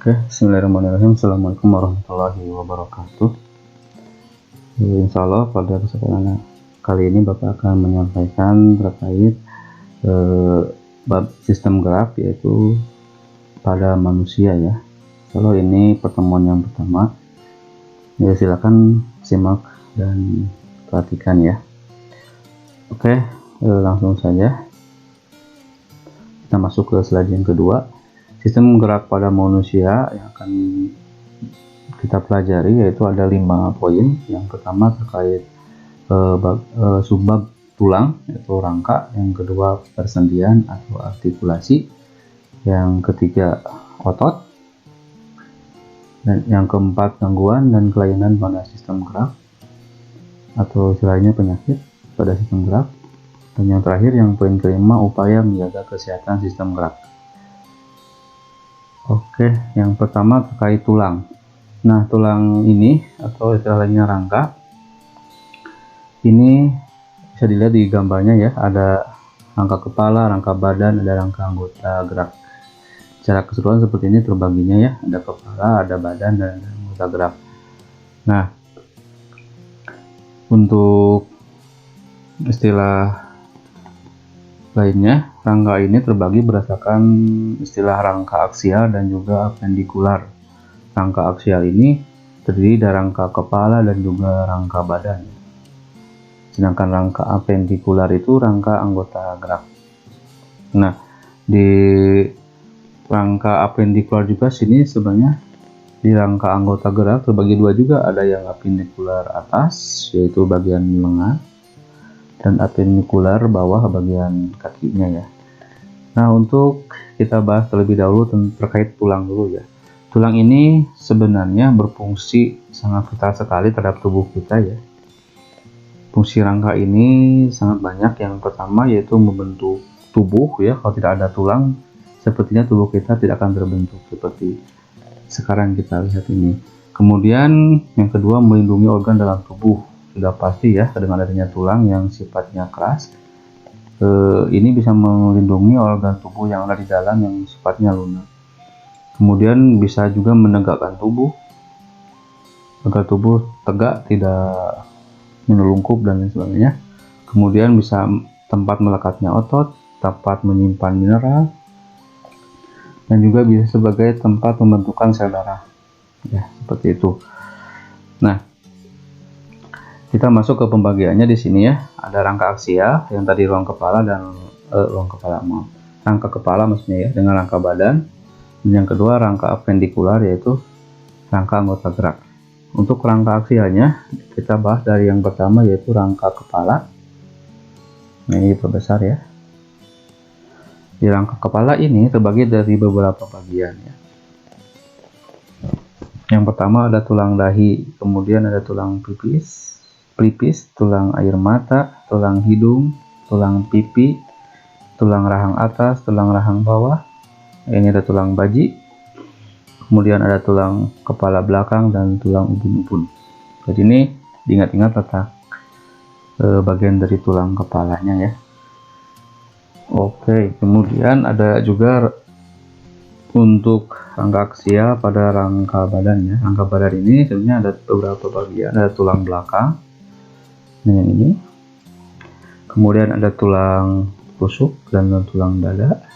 Bismillahirrahmanirrahim. Assalamualaikum warahmatullahi wabarakatuh. Insya Allah pada kesempatan kali ini Bapak akan menyampaikan terkait bab sistem gerak, yaitu pada manusia ya. Kalau ini pertemuan yang pertama, ya silakan simak dan perhatikan ya. Langsung saja kita masuk ke slide yang kedua. Sistem gerak pada manusia yang akan kita pelajari yaitu ada 5 poin. Yang pertama terkait subbab tulang, yaitu rangka. Yang kedua persendian atau artikulasi. Yang ketiga otot. Dan yang keempat gangguan dan kelainan pada sistem gerak atau istilahnya penyakit pada sistem gerak. Dan yang terakhir, yang poin kelima, upaya menjaga kesehatan sistem gerak. Yang pertama terkait tulang. Nah, tulang ini atau istilahnya rangka ini bisa dilihat di gambarnya ya, ada rangka kepala, rangka badan, ada rangka anggota gerak. Secara keseluruhan seperti ini terbaginya ya, ada kepala, ada badan, dan anggota gerak. Nah, untuk istilah lainnya, rangka ini terbagi berdasarkan istilah rangka aksial dan juga apendikular. Rangka aksial ini terdiri dari rangka kepala dan juga rangka badan. Sedangkan rangka apendikular itu rangka anggota gerak. Nah, di rangka apendikular juga sini sebenarnya di rangka anggota gerak terbagi dua juga, ada yang apendikular atas yaitu bagian lengan, dan apendikular bawah bagian kakinya ya. Nah, untuk kita bahas terlebih dahulu terkait tulang dulu ya. Tulang ini sebenarnya berfungsi sangat vital sekali terhadap tubuh kita ya. Fungsi rangka ini sangat banyak. Yang pertama yaitu membentuk tubuh ya. Kalau tidak ada tulang, sepertinya tubuh kita tidak akan terbentuk seperti sekarang kita lihat ini. Kemudian yang kedua, melindungi organ dalam tubuh. Sudah pasti ya, dengan adanya tulang yang sifatnya keras, ini bisa melindungi organ tubuh yang ada di dalam yang sifatnya lunak. Kemudian bisa juga menegakkan tubuh agar tubuh tegak, tidak menelungkup dan lain sebagainya. Kemudian bisa tempat melekatnya otot, tempat menyimpan mineral, dan juga bisa sebagai tempat pembentukan sel darah ya, seperti itu. Nah, kita masuk ke pembagiannya di sini ya. Ada rangka aksial yang tadi ruang kepala dan rangka kepala maksudnya ya, dengan rangka badan. Dan yang kedua rangka apendikular yaitu rangka anggota gerak. Untuk rangka aksialnya kita bahas dari yang pertama yaitu rangka kepala. Nah, ini diperbesar ya. Di rangka kepala ini terbagi dari beberapa bagian ya. Yang pertama ada tulang dahi, kemudian ada tulang pelipis, tulang air mata, tulang hidung, tulang pipi, tulang rahang atas, tulang rahang bawah. Ini ada tulang baji. Kemudian ada tulang kepala belakang dan tulang ubun-ubun. Jadi ini diingat-ingat letak bagian dari tulang kepalanya ya. Kemudian ada juga untuk rangka aksial pada rangka badan ya. Rangka badan ini sebenarnya ada beberapa bagian. Ada tulang belakang, yang ini. Kemudian ada tulang rusuk dan tulang dada.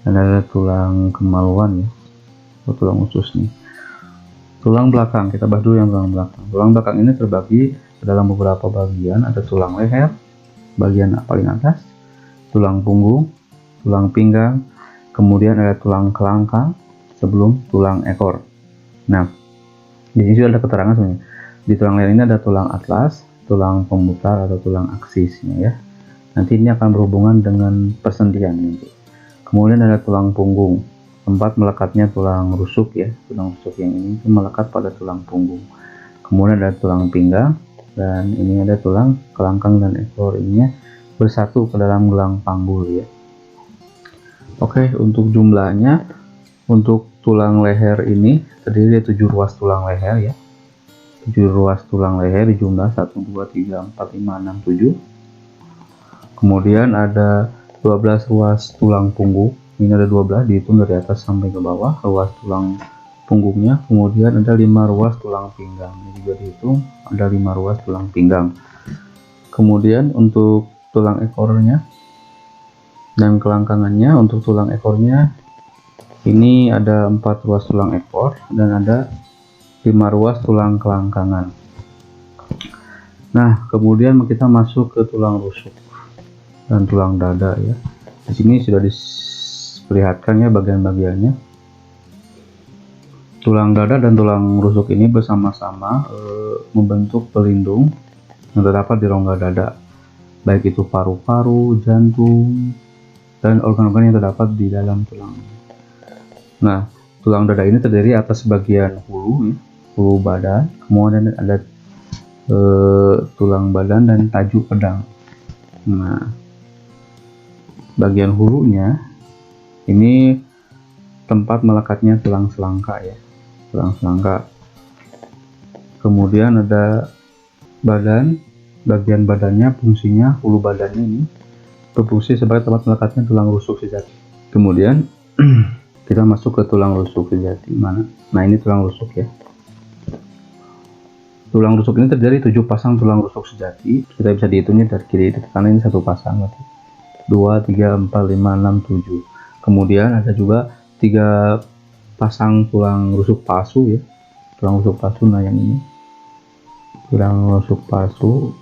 Dan ada tulang kemaluan ya, atau tulang usus nih. Tulang belakang, kita bahas dulu yang tulang belakang. Tulang belakang ini terbagi ke dalam beberapa bagian. Ada tulang leher, bagian paling atas, tulang punggung, tulang pinggang, kemudian ada tulang kelangkang sebelum tulang ekor. Nah, di sini sudah ada keterangan sebenarnya. Di tulang leher ini ada tulang atlas, tulang pemutar atau tulang aksisnya ya. Nanti ini akan berhubungan dengan persendian nanti. Kemudian ada tulang punggung, tempat melekatnya tulang rusuk ya. Tulang rusuk yang ini melekat pada tulang punggung. Kemudian ada tulang pinggang, dan ini ada tulang kelangkang dan ekor, ininya bersatu ke dalam gelang panggul ya. Untuk jumlahnya, untuk tulang leher ini terdiri dari 7 ruas tulang leher ya. 7 ruas tulang leher di jumlah 1, 2, 3, 4, 5, 6, 7. Kemudian ada 12 ruas tulang punggung Ini ada 12, dihitung dari atas sampai ke bawah ruas tulang punggungnya. Kemudian ada 5 ruas tulang pinggang, ini juga dihitung ada 5 ruas tulang pinggang. Kemudian untuk tulang ekornya dan kelangkangannya, untuk tulang ekornya ini ada 4 ruas tulang ekor dan ada 5 ruas tulang kelangkangan. Nah, kemudian kita masuk ke tulang rusuk dan tulang dada ya. Di sini sudah diperlihatkan ya bagian-bagiannya. Tulang dada dan tulang rusuk ini bersama-sama membentuk pelindung yang terdapat di rongga dada, baik itu paru-paru, jantung, dan organ-organ yang terdapat di dalam tulang. Nah, tulang dada ini terdiri atas bagian hulu, hulu badan, kemudian ada tulang badan dan tajuk pedang. Nah, bagian hulunya ini tempat melekatnya tulang selangka ya, tulang selangka. Kemudian ada badan, bagian badannya, fungsinya hulu badannya ini berfungsi sebagai tempat melekatnya tulang rusuk sejati. Kemudian kita masuk ke tulang rusuk sejati mana? Nah, ini tulang rusuk ya. Tulang rusuk ini terdiri 7 pasang tulang rusuk sejati. Kita bisa dihitungnya dari kiri ke kanan, ini 1 pasang berarti 2, 3, 4, 5, 6, 7. Kemudian ada juga 3 pasang tulang rusuk palsu ya. Tulang rusuk palsu, nah yang ini tulang rusuk palsu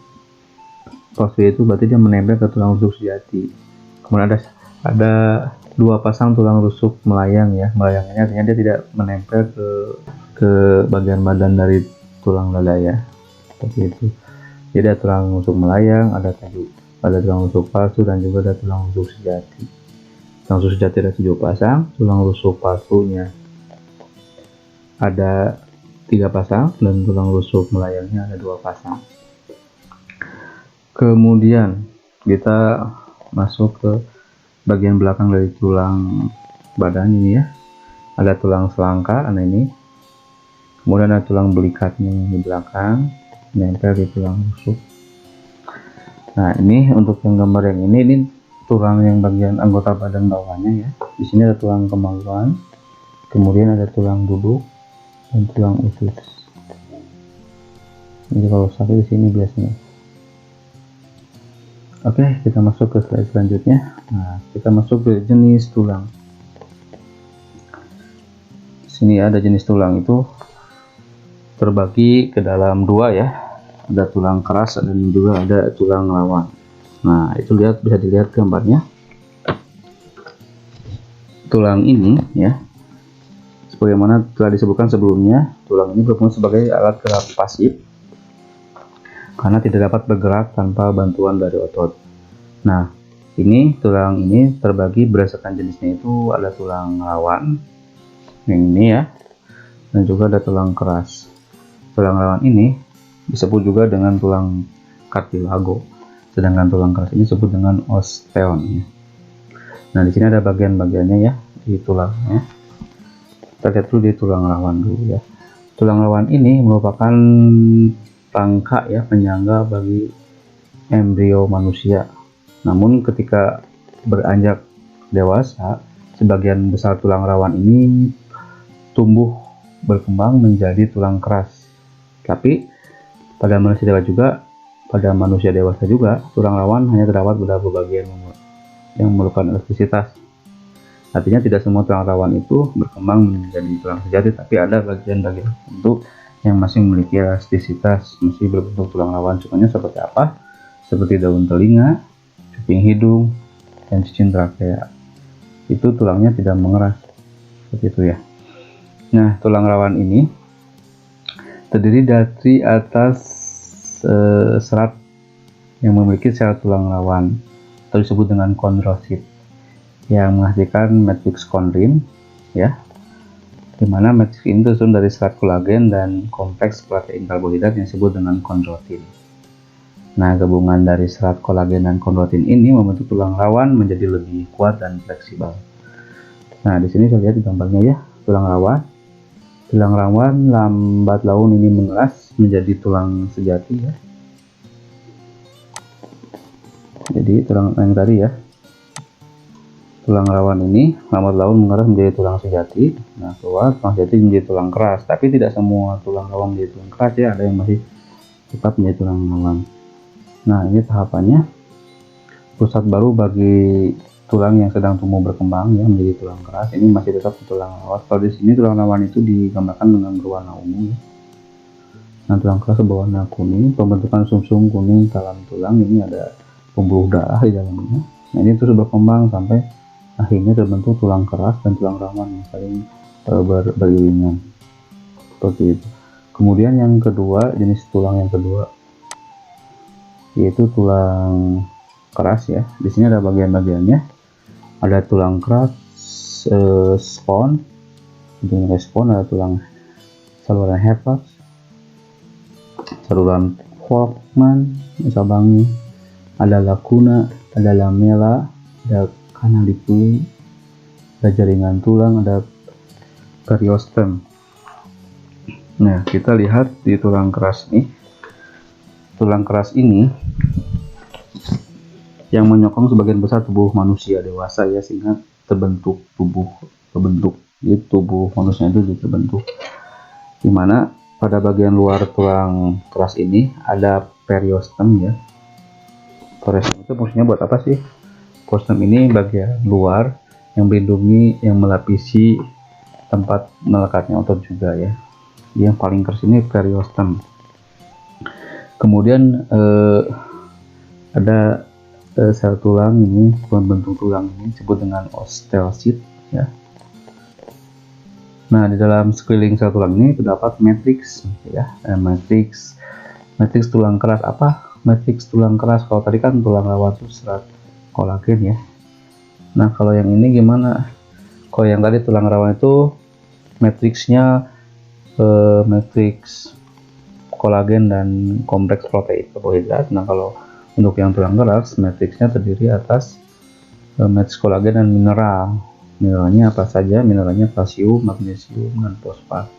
itu berarti dia menempel ke tulang rusuk sejati. Kemudian ada 2 pasang tulang rusuk melayang ya. Melayangnya artinya dia tidak menempel ke bagian badan dari tulang dada ya, seperti itu. Jadi ada tulang rusuk melayang, ada tulang rusuk palsu, dan juga ada tulang rusuk sejati. Tulang rusuk sejati ada 7 pasang, tulang rusuk palsunya ada 3 pasang, dan tulang rusuk melayangnya ada 2 pasang. Kemudian kita masuk ke bagian belakang dari tulang badan ini ya. Ada tulang selangka, nah ini. Kemudian ada tulang belikatnya di belakang, nempel di tulang rusuk. Nah, ini untuk yang gambar yang ini tulang yang bagian anggota badan bawahnya ya. Di sini ada tulang kemaluan, kemudian ada tulang duduk dan tulang usus. Jadi kalau sakit di sini biasanya. Oke, kita masuk ke slide selanjutnya. Nah, kita masuk ke jenis tulang. Sini ada jenis tulang itu terbagi ke dalam 2 ya. Ada tulang keras dan juga ada tulang rawan. Nah, itu bisa dilihat gambarnya. Tulang ini ya, sebagaimana telah disebutkan sebelumnya, tulang ini berfungsi sebagai alat gerak pasif karena tidak dapat bergerak tanpa bantuan dari otot. Nah, tulang ini terbagi berdasarkan jenisnya, itu ada tulang rawan yang ini ya, dan juga ada tulang keras. Tulang rawan ini disebut juga dengan tulang cartilago, sedangkan tulang keras ini disebut dengan osteon ya. Nah, di sini ada bagian-bagiannya ya di tulangnya. Kita lihat dulu di tulang rawan dulu ya. Tulang rawan ini merupakan rangka ya, penyangga bagi embrio manusia. Namun ketika beranjak dewasa, sebagian besar tulang rawan ini tumbuh berkembang menjadi tulang keras. Tapi pada manusia dewasa juga, tulang rawan hanya terdapat pada bagian yang memerlukan elastisitas. Artinya tidak semua tulang rawan itu berkembang menjadi tulang sejati, tapi ada bagian-bagian tertentu yang masih memiliki elastisitas, masih berbentuk tulang rawan. Contohnya seperti apa? Seperti daun telinga, cuping hidung, dan cicing trakea. Itu tulangnya tidak mengeras, seperti itu ya. Nah, tulang rawan ini terdiri dari atas serat yang memiliki sel tulang rawan, atau disebut dengan kondrosit, yang menghasilkan matriks kondrin ya, dimana matriks ini tersusun dari serat kolagen dan kompleks protein karbohidrat yang disebut dengan kondrotin. Nah, gabungan dari serat kolagen dan kondrotin ini membentuk tulang rawan menjadi lebih kuat dan fleksibel. Nah, di sini saya lihat di gambarnya ya, tulang rawan. Tulang rawan lambat laun ini mengeras menjadi tulang sejati ya. Jadi tulang yang tadi ya, tulang rawan ini lambat laun mengeras menjadi tulang sejati. Nah, keluar tulang sejati menjadi tulang keras, tapi tidak semua tulang rawan menjadi tulang keras ya, ada yang masih tetap menjadi tulang rawan. Nah, ini tahapannya. Pusat baru bagi tulang yang sedang tumbuh berkembang ya menjadi tulang keras, ini masih tetap tulang rawan. Kalau di sini tulang rawan itu digambarkan dengan berwarna ungu ya. Nah, tulang keras berwarna kuning, pembentukan sumsum kuning dalam tulang, ini ada pembuluh darah di dalamnya. Nah, ini terus berkembang sampai akhirnya terbentuk tulang keras dan tulang rawan yang saling beriringan seperti itu. Kemudian yang kedua, jenis tulang yang kedua yaitu tulang keras ya. Di sini ada bagian-bagiannya, ada tulang keras spon, ada tulang saluran Hepers, saluran Volkmann, cabangnya, ada lacuna, ada lamella, ada canaliculi, ada jaringan tulang, ada periostem. Nah, kita lihat di tulang keras ini. Tulang keras ini yang menyokong sebagian besar tubuh manusia dewasa ya, sehingga terbentuk jadi tubuh manusia itu terbentuk, dimana pada bagian luar tulang keras ini ada periostem ya. Periostem itu fungsinya buat apa sih? Periostem ini bagian luar yang melindungi, yang melapisi tempat melekatnya otot juga ya. Yang paling keras ini periostem. Kemudian ada sel tulang ini, pembentuk tulang ini disebut dengan osteosit ya. Nah, di dalam sekeliling sel tulang ini terdapat matriks ya. Matriks tulang keras apa? Matriks tulang keras, kalau tadi kan tulang rawan itu serat kolagen ya. Nah, kalau yang ini gimana? Kalau yang tadi tulang rawan itu matriksnya matriks kolagen dan kompleks protein karbohidrat. Nah, kalau untuk yang tulang keras, matriksnya terdiri atas matriks kolagen dan mineral. Mineralnya apa saja? Mineralnya kalsium, magnesium, dan fosfat.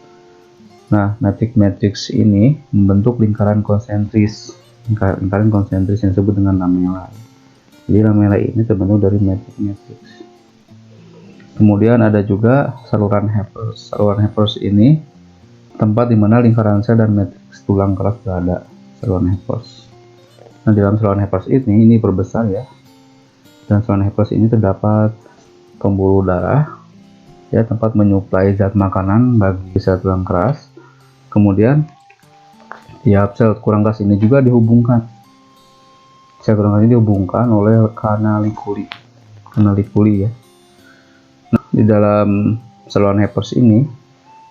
Nah, matriks ini membentuk lingkaran konsentris yang disebut dengan lamella. Jadi lamella ini terbentuk dari matriks. Kemudian ada juga saluran Hepers. Saluran Hepers ini tempat di mana lingkaran sel dan matriks tulang keras berada, saluran Hepers. Nah, di dalam saluran Hepers ini berbesar ya. Dan saluran Hepers ini terdapat pembuluh darah ya, tempat menyuplai zat makanan bagi sel tulang keras. Kemudian tiap sel tulang keras ini juga dihubungkan. Sel tulang keras ini dihubungkan oleh canaliculi ya. Nah, di dalam saluran Hepers ini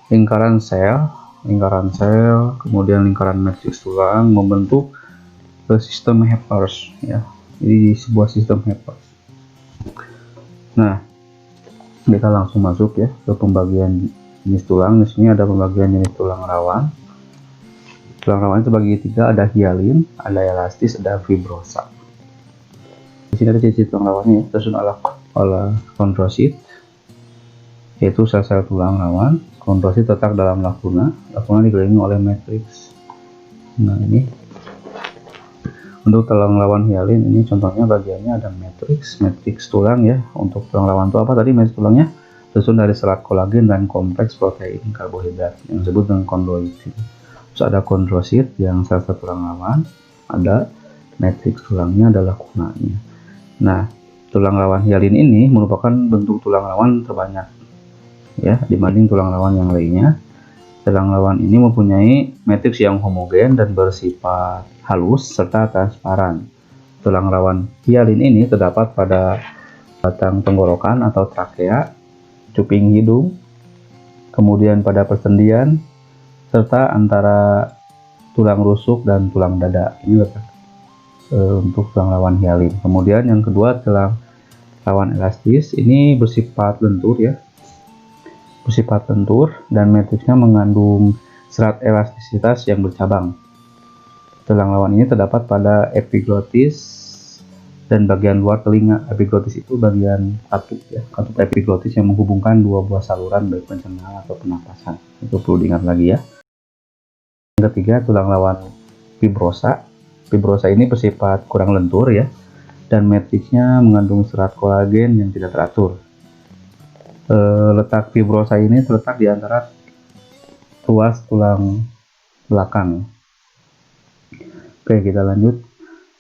lingkaran sel, kemudian lingkaran matriks tulang membentuk sistem Hepers ya. Jadi sebuah sistem Hepers. Nah, kita langsung masuk ya ke pembagian jenis tulang. Di sini ada pembagian jenis tulang rawan. Tulang rawan itu bagi tiga, ada hialin, ada elastis, ada fibrosa. Di sini ada ciri tulang rawannya, tersusun oleh kondrosit, yaitu sel-sel tulang rawan. Kondrosit terletak dalam lacuna dikelilingi oleh matriks. Nah, ini untuk tulang rawan hialin, ini contohnya bagiannya ada matriks tulang ya. Untuk tulang rawan itu apa tadi? Matriks tulangnya tersusun dari serat kolagen dan kompleks protein karbohidrat yang disebut dengan kondroitin. Terus ada kondrosit yang sel-sel tulang rawan, ada matriks tulangnya, ada lakunanya. Nah, tulang rawan hialin ini merupakan bentuk tulang rawan terbanyak ya dibanding tulang rawan yang lainnya. Tulang rawan ini mempunyai matriks yang homogen dan bersifat halus serta transparan. Tulang rawan hialin ini terdapat pada batang tenggorokan atau trakea, cuping hidung, kemudian pada persendian, serta antara tulang rusuk dan tulang dada. Ini untuk tulang rawan hialin. Kemudian yang kedua, tulang rawan elastis ini bersifat lentur ya. Bersifat lentur dan matriksnya mengandung serat elastisitas yang bercabang. Tulang rawan ini terdapat pada epiglotis dan bagian luar telinga. Epiglotis itu bagian katup ya, katup epiglotis yang menghubungkan dua buah saluran baik pencernaan atau pernapasan. Itu perlu diingat lagi ya. Yang ketiga, tulang rawan fibrosa. Fibrosa ini bersifat kurang lentur ya. dan matriksnya mengandung serat kolagen yang tidak teratur. Letak fibrosa ini terletak di antara ruas tulang belakang. Oke, kita lanjut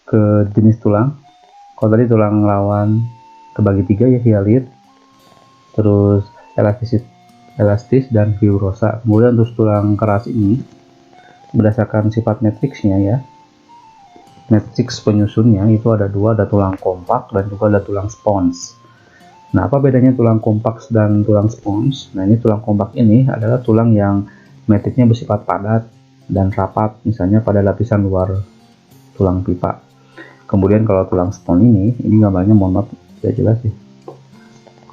ke jenis tulang. Kalau tadi tulang rawan terbagi 3 ya, hialit, terus elastis dan fibrosa. Kemudian untuk tulang keras ini berdasarkan sifat matriksnya ya, matriks penyusunnya itu ada 2, ada tulang kompak dan juga ada tulang spons. Nah, apa bedanya tulang kompak dan tulang spons? Nah, ini tulang kompak ini adalah tulang yang matriksnya bersifat padat dan rapat, misalnya pada lapisan luar tulang pipa. Kemudian kalau tulang spons ini gambarnya mohon maaf tidak jelas sih.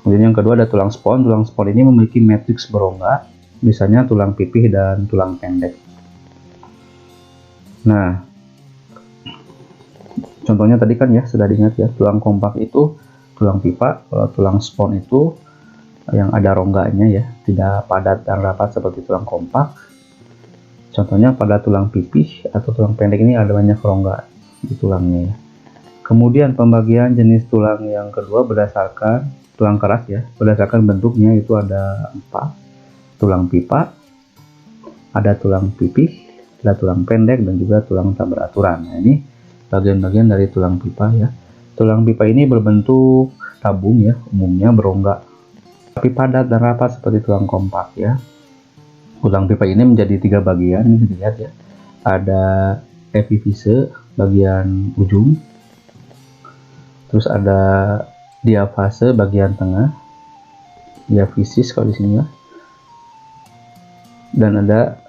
Kemudian yang kedua ada tulang spons. Tulang spons ini memiliki matriks berongga, misalnya tulang pipih dan tulang pendek. Nah, contohnya tadi kan ya sudah diingat ya, tulang kompak itu tulang pipa. Kalau tulang spons itu yang ada rongganya ya, tidak padat dan rapat seperti tulang kompak. Contohnya pada tulang pipih atau tulang pendek ini ada banyak rongga di tulangnya ya. Kemudian pembagian jenis tulang yang kedua berdasarkan tulang keras ya, berdasarkan bentuknya itu ada 4, tulang pipa, ada tulang pipih, ada tulang pendek, dan juga tulang tak beraturan. Nah, ini bagian-bagian dari tulang pipa ya. Tulang pipa ini berbentuk tabung ya, umumnya berongga, tapi padat dan rapat seperti tulang kompak ya. Tulang pipa ini menjadi 3 bagian, ini dilihat ya. Ada epifise bagian ujung, terus ada diafase bagian tengah, diafisis kalau di sini ya, dan ada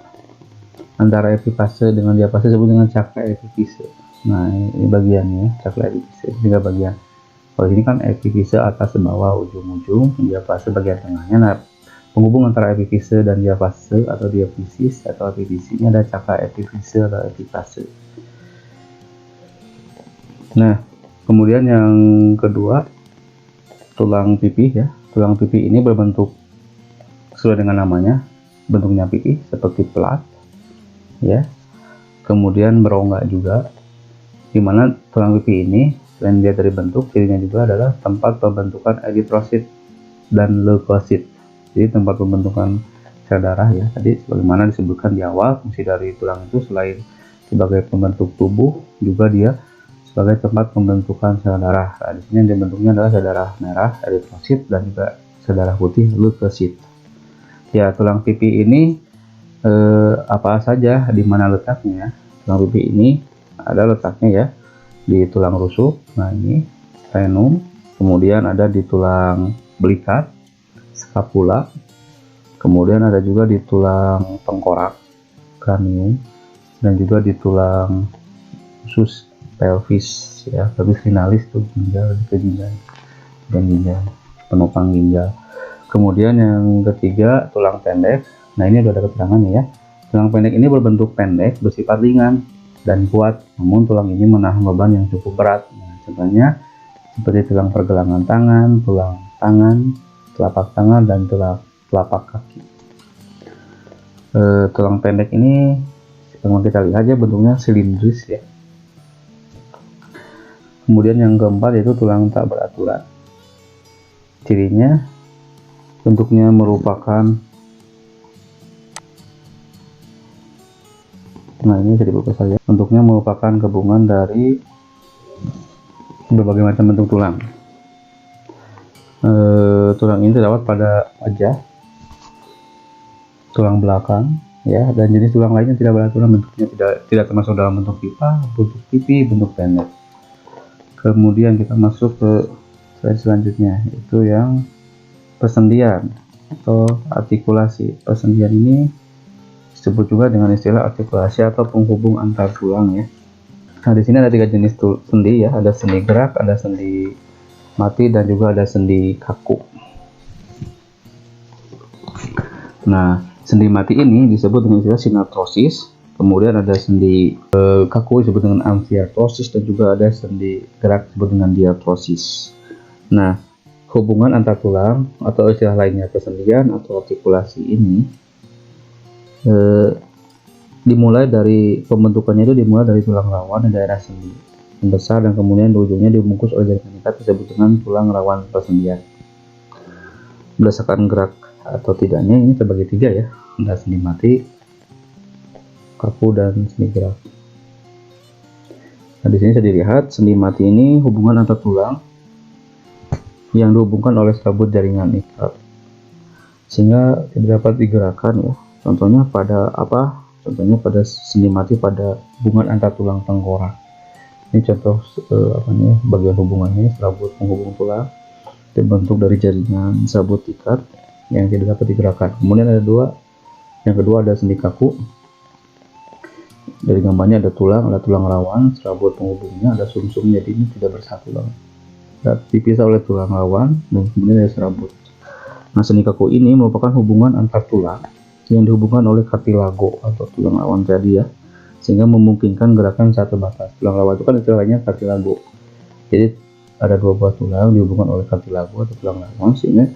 antara epifase dengan diafase disebut dengan cakra epifise. Nah, ini bagiannya cakra epifise, 3 bagian. Kalau ini kan epifise atas bawah ujung-ujung, diafase bagian tengahnya. Nah, penghubung antara epifise dan diafase atau diafisis atau epifisinya ada cakra epifise atau epifase. Nah, kemudian yang kedua tulang pipih ya. Tulang pipih ini berbentuk sesuai dengan namanya, bentuknya pipih seperti pelat ya. Kemudian berongga juga, dimana tulang pipih ini selain dia dari bentuk, cirinya juga adalah tempat pembentukan eritrosit dan leukosit. Jadi tempat pembentukan sel darah ya. Tadi sebagaimana disebutkan di awal, fungsi dari tulang itu selain sebagai pembentuk tubuh, juga dia sebagai tempat pembentukan sel darah. Nah, di sini yang dibentuknya adalah sel darah merah eritrosit dan juga sel darah putih leukosit. Ya, tulang pipih ini apa saja, di mana letaknya? Tulang pipih ini ada letaknya ya di tulang rusuk. Nah, ini sternum, kemudian ada di tulang belikat, scapula, kemudian ada juga di tulang tengkorak, cranium, dan juga di tulang usus pelvis ya, pelvis finalis itu ginjal, ke ginjal dan ginjal, penopang ginjal. Kemudian yang ketiga tulang pendek. Nah, ini sudah ada keterangannya ya. Tulang pendek ini berbentuk pendek, bersifat ringan dan kuat, namun tulang ini menahan beban yang cukup berat. Nah, contohnya seperti tulang pergelangan tangan, tulang tangan, telapak tangan, dan telapak kaki. Tulang pendek ini yang kita lihat aja bentuknya silindris ya. Kemudian yang keempat yaitu tulang tak beraturan. Cirinya bentuknya merupakan, nah ini bisa dibuka saja, bentuknya merupakan gabungan dari berbagai macam bentuk tulang. Tulang ini terdapat pada wajah, tulang belakang ya, dan jenis tulang lainnya tidak beraturan bentuknya, tidak termasuk dalam bentuk pipa, bentuk pipi, bentuk pendek. Kemudian kita masuk ke slide selanjutnya, itu yang persendian atau artikulasi. Persendian ini disebut juga dengan istilah artikulasi atau penghubung antar tulang ya. Nah, di sini ada 3 jenis sendi ya, ada sendi gerak, ada sendi mati, dan juga ada sendi kaku. Nah, sendi mati ini disebut dengan istilah sinartrosis. Kemudian ada sendi kaku disebut dengan amfiartrosis, dan juga ada sendi gerak disebut dengan diartrosis. Nah, hubungan antar tulang atau istilah lainnya persendian atau artikulasi ini dimulai dari pembentukannya itu dimulai dari tulang rawan di daerah sendi. yang besar dan kemudian di ujungnya dibungkus oleh jaringan ikat disebut dengan tulang rawan persendian. Berdasarkan gerak atau tidaknya ini terbagi 3 ya, ada sendi mati, kaku, dan sendi gerak. Nah, di sini bisa dilihat sendi mati ini hubungan antar tulang yang dihubungkan oleh serabut jaringan ikat sehingga tidak dapat digerakkan ya. Contohnya pada apa? Contohnya pada sendi mati pada hubungan antar tulang tengkorak. Ini contoh bagian hubungannya, serabut penghubung tulang terbentuk dari jaringan serabut ikat yang tidak dapat digerakkan. Kemudian ada yang kedua ada sendi kaku. Dari gambarnya ada tulang rawan, serabut penghubungnya ada sumsum, jadi ini tidak bersatu lagi. Dipisah oleh tulang rawan dan kemudian ada serabut. Nah, sendi kaku ini merupakan hubungan antar tulang yang dihubungkan oleh kartilago atau tulang rawan tadi ya, sehingga memungkinkan gerakan saat terbatas. Tulang rawan itu kan istilahnya kartilago. Jadi ada 2 buah tulang dihubungkan oleh kartilago atau tulang rawan sehingga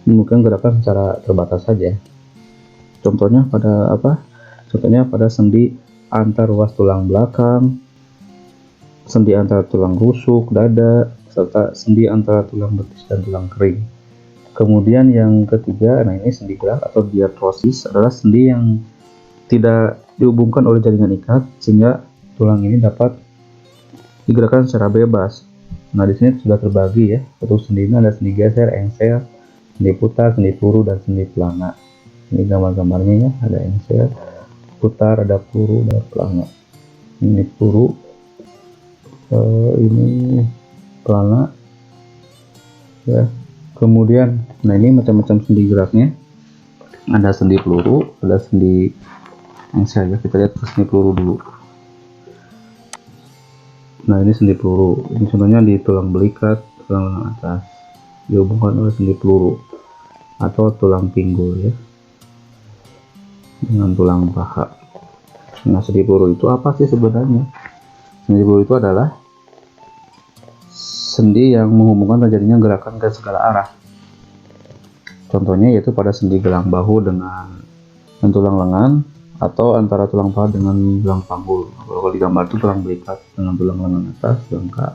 memungkinkan gerakan secara terbatas saja. Contohnya pada apa? Contohnya pada sendi antar ruas tulang belakang, sendi antara tulang rusuk dada, serta sendi antara tulang betis dan tulang kering. Kemudian yang ketiga, nah ini sendi gerak atau diartrosis adalah sendi yang tidak dihubungkan oleh jaringan ikat sehingga tulang ini dapat digerakkan secara bebas. Nah, di sini sudah terbagi ya. Untuk sendi ini ada sendi geser, engsel, sendi putar, sendi turu, dan sendi pelana. Ini gambar-gambarnya ya, ada engsel, putar, ada turu, dan pelana. Ini turu, ini pelana ya. Kemudian nah ini macam-macam sendi geraknya, ada sendi peluru, ada sendi engsel ya. Kita lihat sendi peluru dulu. Nah, ini sendi peluru, ini contohnya di tulang belikat, tulang lengan atas dihubungkan oleh sendi peluru atau tulang pinggul ya dengan tulang paha. Nah, sendi peluru itu apa sih sebenarnya? Sendi peluru itu adalah sendi yang menghubungkan terjadinya gerakan ke segala arah. Contohnya yaitu pada sendi gelang bahu dengan tulang lengan atau antara tulang paha dengan tulang panggul. Kalau di gambar itu tulang belikat dengan tulang lengan atas, lengkap,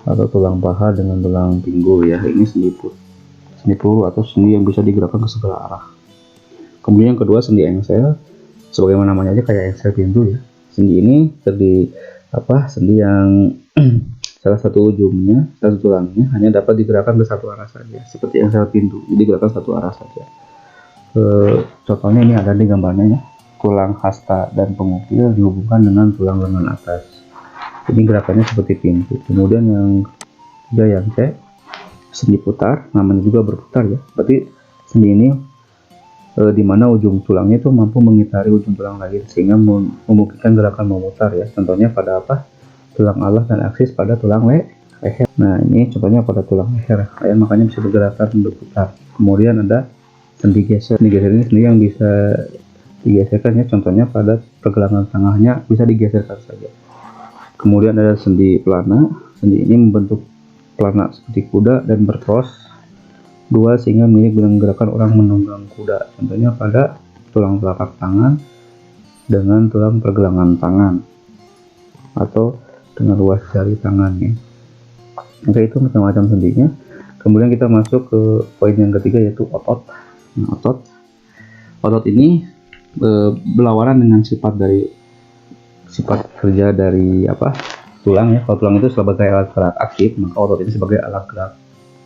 atau tulang paha dengan tulang pinggul ya. Ini sendi peluru atau sendi yang bisa digerakkan ke segala arah. Kemudian yang kedua sendi engsel, sebagaimana namanya aja kayak engsel pintu ya. Sendi ini sendi yang salah satu ujungnya, satu tulangnya hanya dapat digerakkan ke satu arah saja, seperti engsel pintu, jadi digerakkan satu arah saja. Contohnya ini ada di gambarnya ya, tulang hasta dan pengukil dihubungkan dengan tulang lengan atas. Ini gerakannya seperti pintu. Kemudian yang ketiga yang C, sendi putar, namanya juga berputar ya. Berarti sendi ini di mana ujung tulangnya itu mampu mengitari ujung tulang lain sehingga memungkinkan gerakan memutar ya. Contohnya pada tulang alas dan aksis pada tulang leher. Nah, ini contohnya pada tulang leher ya, makanya bisa bergerakan berputar. Kemudian ada sendi geser. Sendi geser ini sendi yang bisa digeserkan ya, contohnya pada pergelangan tengahnya bisa digeserkan saja. Kemudian ada sendi pelana. Sendi ini membentuk pelana seperti kuda dan berkros dua sehingga mirip dengan gerakan orang menunggang kuda. Contohnya pada tulang telapak tangan dengan tulang pergelangan tangan atau dengan ruas jari tangannya. Oke, itu macam-macam sendinya. Kemudian kita masuk ke poin yang ketiga yaitu otot. Nah, otot ini berlawanan dengan sifat kerja dari tulang ya. Kalau tulang itu sebagai alat gerak aktif, maka otot ini sebagai alat gerak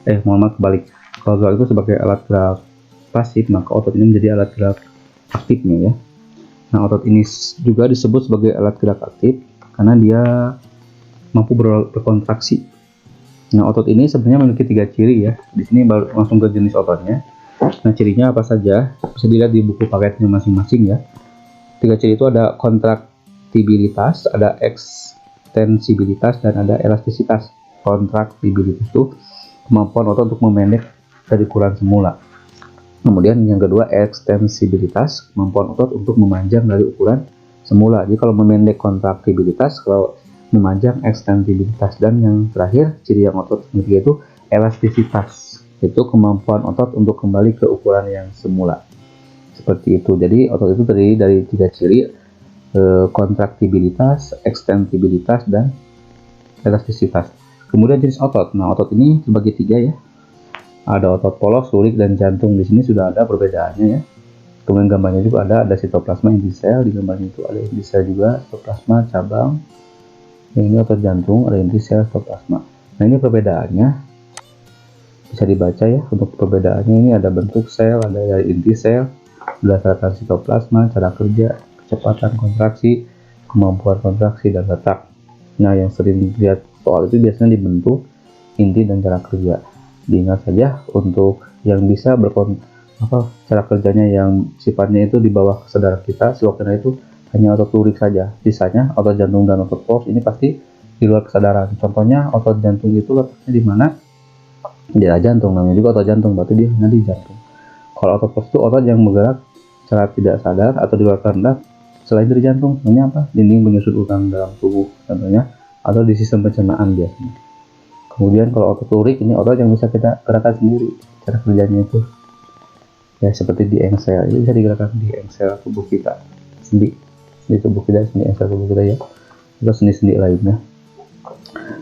kebalik. Kalau tulang itu sebagai alat gerak pasif, maka otot ini menjadi alat gerak aktifnya ya. Nah, otot ini juga disebut sebagai alat gerak aktif karena dia mampu berkontraksi. Nah, otot ini sebenarnya memiliki 3 ciri ya. Di sini baru langsung ke jenis ototnya. Nah, cirinya apa saja? Bisa dilihat di buku paketnya masing-masing ya. 3 ciri itu ada kontraktibilitas, ada ekstensibilitas, dan ada elastisitas. Kontraktibilitas itu kemampuan otot untuk memendek dari ukuran semula. Kemudian yang kedua ekstensibilitas, kemampuan otot untuk memanjang dari ukuran semula. Jadi kalau memendek kontraktibilitas, kalau memanjang ekstensibilitas, dan yang terakhir ciri yang otot ketiga itu elastisitas, itu kemampuan otot untuk kembali ke ukuran yang semula. Seperti itu. Jadi otot itu terdiri dari 3 ciri, kontraktibilitas, ekstensibilitas, dan elastisitas. Kemudian jenis otot. Nah, otot ini terbagi tiga ya. Ada otot polos, lurik, dan jantung. Di sini sudah ada perbedaannya ya. Kemudian gambarnya juga ada sitoplasma, inti sel. Di gambarnya itu ada inti sel juga, sitoplasma, cabang. Yang ini otot jantung, ada inti sel, sitoplasma. Nah, ini perbedaannya bisa dibaca ya. Untuk perbedaannya ini ada bentuk sel, ada dari inti sel, berdasarkan sitoplasma, cara kerja, kecepatan kontraksi, kemampuan kontraksi, dan letak. Nah, yang sering dilihat soal itu biasanya dibentuk, inti, dan cara kerja. Diingat saja untuk yang bisa cara kerjanya yang sifatnya itu di bawah kesadaran kita, sewaktu itu hanya otot lurik saja. Sisanya otot jantung dan otot polos ini pasti di luar kesadaran. Contohnya otot jantung itu letaknya di mana? Di jantung, namanya juga otot jantung, berarti dia hanya di jantung. Kalau otot polos itu otot yang bergerak secara tidak sadar atau di luar kehendak selain dari jantung. Namanya apa? Dinding penyusun ulang dalam tubuh contohnya, atau di sistem pencernaan biasanya. Kemudian kalau otot lurik ini otot yang bisa kita gerakan sendiri. Cara kerjanya itu ya seperti di engsel, ini bisa digerakkan di engsel tubuh kita, sendi tubuh kita, sendi engsel tubuh kita ya, atau sendi-sendi lainnya.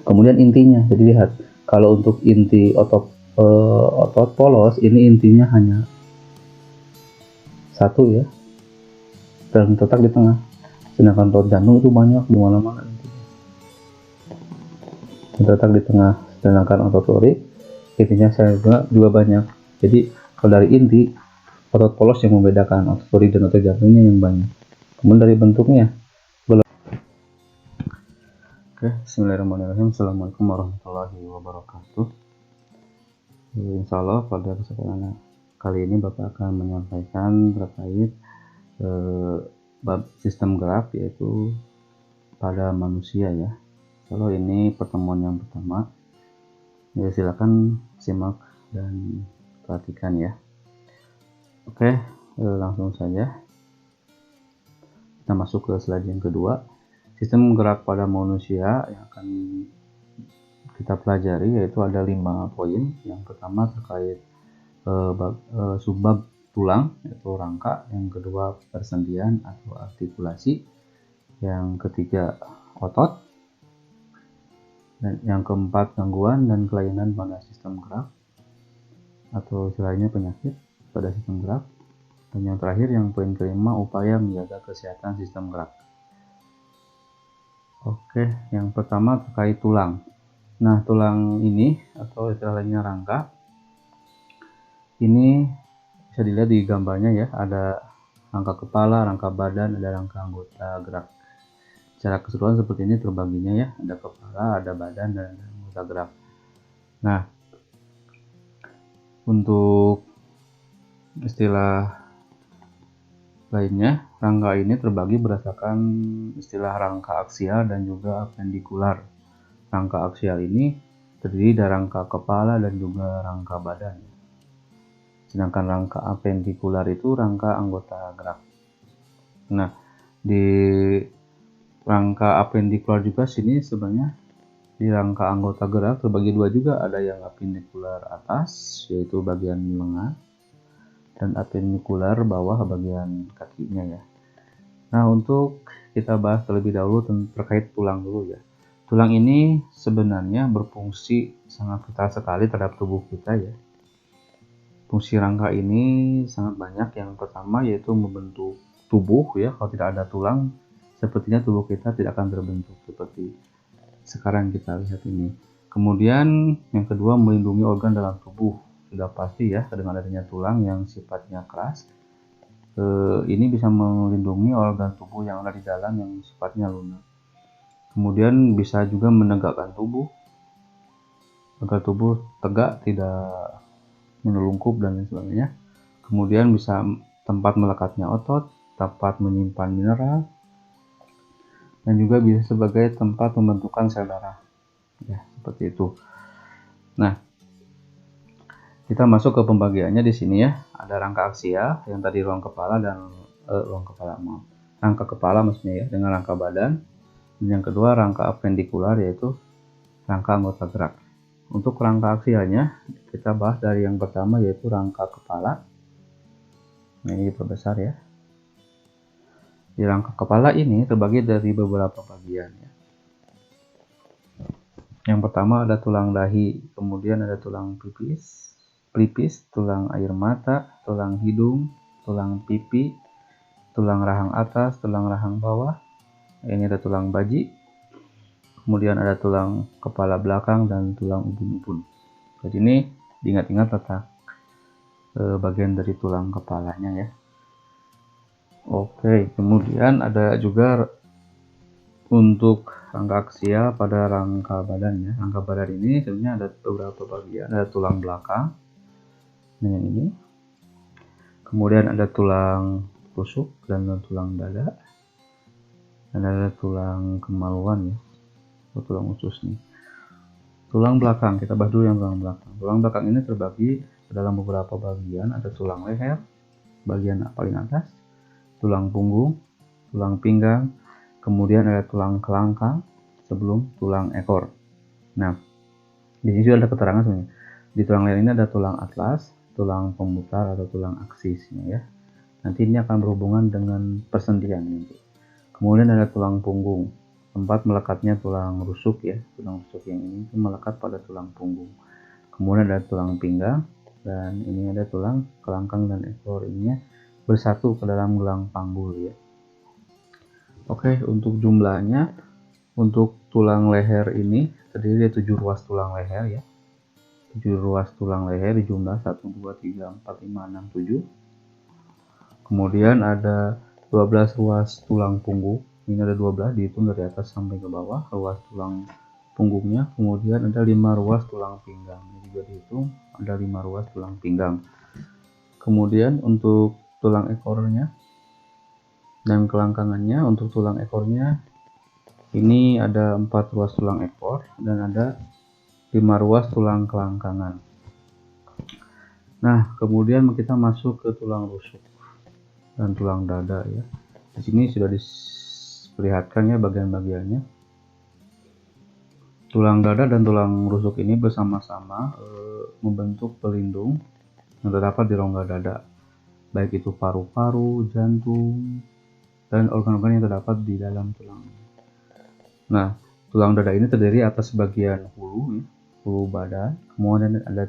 Kemudian intinya, jadi lihat kalau untuk inti otot polos ini intinya hanya satu ya, dan terletak di tengah. Sedangkan otot jantung itu banyak di mana-mana, terletak di tengah. Sedangkan otot lurik intinya juga banyak. Jadi kalau dari inti, otot polos yang membedakan, otot lurik dan otot jantungnya yang banyak. Kemudian dari bentuknya, oke, bismillahirrahmanirrahim. Assalamualaikum warahmatullahi wabarakatuh. Insya Allah pada kesempatan kali ini Bapak akan menyampaikan terkait bab sistem gerak, yaitu pada manusia ya. Kalau ini pertemuan yang pertama, ya silakan simak dan perhatikan ya. Oke, langsung saja kita masuk ke slide yang kedua. Sistem gerak pada manusia yang akan kita pelajari yaitu ada 5 poin. Yang pertama terkait subbab tulang, yaitu rangka. Yang kedua persendian atau artikulasi. Yang ketiga otot. Dan yang keempat gangguan dan kelainan pada sistem gerak atau istilahnya penyakit pada sistem gerak. Dan yang terakhir, yang poin kelima, upaya menjaga kesehatan sistem gerak. Oke, yang pertama terkait tulang. Nah, tulang ini atau istilahnya rangka ini bisa dilihat di gambarnya ya, ada rangka kepala, rangka badan, ada rangka anggota gerak. Secara keseluruhan seperti ini terbaginya ya, ada kepala, ada badan, dan anggota gerak. Nah, untuk istilah lainnya, rangka ini terbagi berdasarkan istilah rangka aksial dan juga apendikular. Rangka aksial ini terdiri dari rangka kepala dan juga rangka badan. Sedangkan rangka apendikular itu rangka anggota gerak. Nah, di rangka apendikular juga sini sebenarnya di rangka anggota gerak terbagi dua juga, ada yang apendikular atas yaitu bagian lengan dan apendikular bawah bagian kakinya ya. Nah, untuk kita bahas terlebih dahulu terkait tulang dulu ya. Tulang ini sebenarnya berfungsi sangat vital sekali terhadap tubuh kita ya. Fungsi rangka ini sangat banyak. Yang pertama yaitu membentuk tubuh ya. Kalau tidak ada tulang, sepertinya tubuh kita tidak akan terbentuk seperti sekarang kita lihat ini. Kemudian yang kedua, melindungi organ dalam tubuh. Sudah pasti ya, dengan adanya tulang yang sifatnya keras, ini bisa melindungi organ tubuh yang ada di dalam yang sifatnya lunak. Kemudian bisa juga menegakkan tubuh agar tubuh tegak, tidak menelungkup dan lain sebagainya. Kemudian bisa tempat melekatnya otot, tempat menyimpan mineral, dan juga bisa sebagai tempat pembentukan sel darah ya, seperti itu. Nah, kita masuk ke pembagiannya di sini ya. Ada rangka aksial yang tadi ruang kepala dan rangka kepala maksudnya ya, dengan rangka badan. Dan yang kedua rangka apendikular yaitu rangka anggota gerak. Untuk rangka aksialnya kita bahas dari yang pertama yaitu rangka kepala. Nah, ini diperbesar ya. Di rangka kepala ini terbagi dari beberapa bagian ya. Yang pertama ada tulang dahi, kemudian ada tulang pelipis, tulang air mata, tulang hidung, tulang pipi, tulang rahang atas, tulang rahang bawah. Ini ada tulang baji, kemudian ada tulang kepala belakang dan tulang ubun-ubun. Jadi ini diingat-ingat letak bagian dari tulang kepalanya ya. Oke, kemudian ada juga untuk rangka aksial pada rangka badan ya. Rangka badan ini sebenarnya ada beberapa bagian, ada tulang belakang dengan ini, kemudian ada tulang rusuk dan tulang dada, dan ada tulang kemaluan ya, atau tulang usus nih. Tulang belakang, kita bahas dulu yang tulang belakang. Tulang belakang ini terbagi ke dalam beberapa bagian, ada tulang leher bagian paling atas, tulang punggung, tulang pinggang, kemudian ada tulang kelangkang sebelum tulang ekor. Nah, di sini sudah ada keterangan sebenarnya. Di tulang leher ini ada tulang atlas, tulang pemutar atau tulang aksisnya ya. Nanti ini akan berhubungan dengan persendian nanti. Kemudian ada tulang punggung, tempat melekatnya tulang rusuk ya. Tulang rusuk yang ini melekat pada tulang punggung. Kemudian ada tulang pinggang, dan ini ada tulang kelangkang dan ekor, ininya bersatu ke dalam gelang panggul ya. Oke, untuk jumlahnya, untuk tulang leher ini terdiri dari 7 ruas tulang leher ya. 7 ruas tulang leher di jumlah 1, 2, 3, 4, 5, 6, 7. Kemudian ada 12 ruas tulang punggung. Ini ada 12, dihitung dari atas sampai ke bawah ruas tulang punggungnya. Kemudian ada 5 ruas tulang pinggang. Ini juga dihitung, ada 5 ruas tulang pinggang. Kemudian untuk tulang ekornya dan kelangkangannya, untuk tulang ekornya ini ada 4 ruas tulang ekor dan ada 5 ruas tulang kelangkangan. Nah, kemudian kita masuk ke tulang rusuk dan tulang dada ya. Di sini sudah diperlihatkan ya bagian-bagiannya. Tulang dada dan tulang rusuk ini bersama-sama membentuk pelindung yang terdapat di rongga dada, baik itu paru-paru, jantung, dan organ-organ yang terdapat di dalam tulang. Nah, tulang dada ini terdiri atas bagian hulu, ya, hulu badan, kemudian ada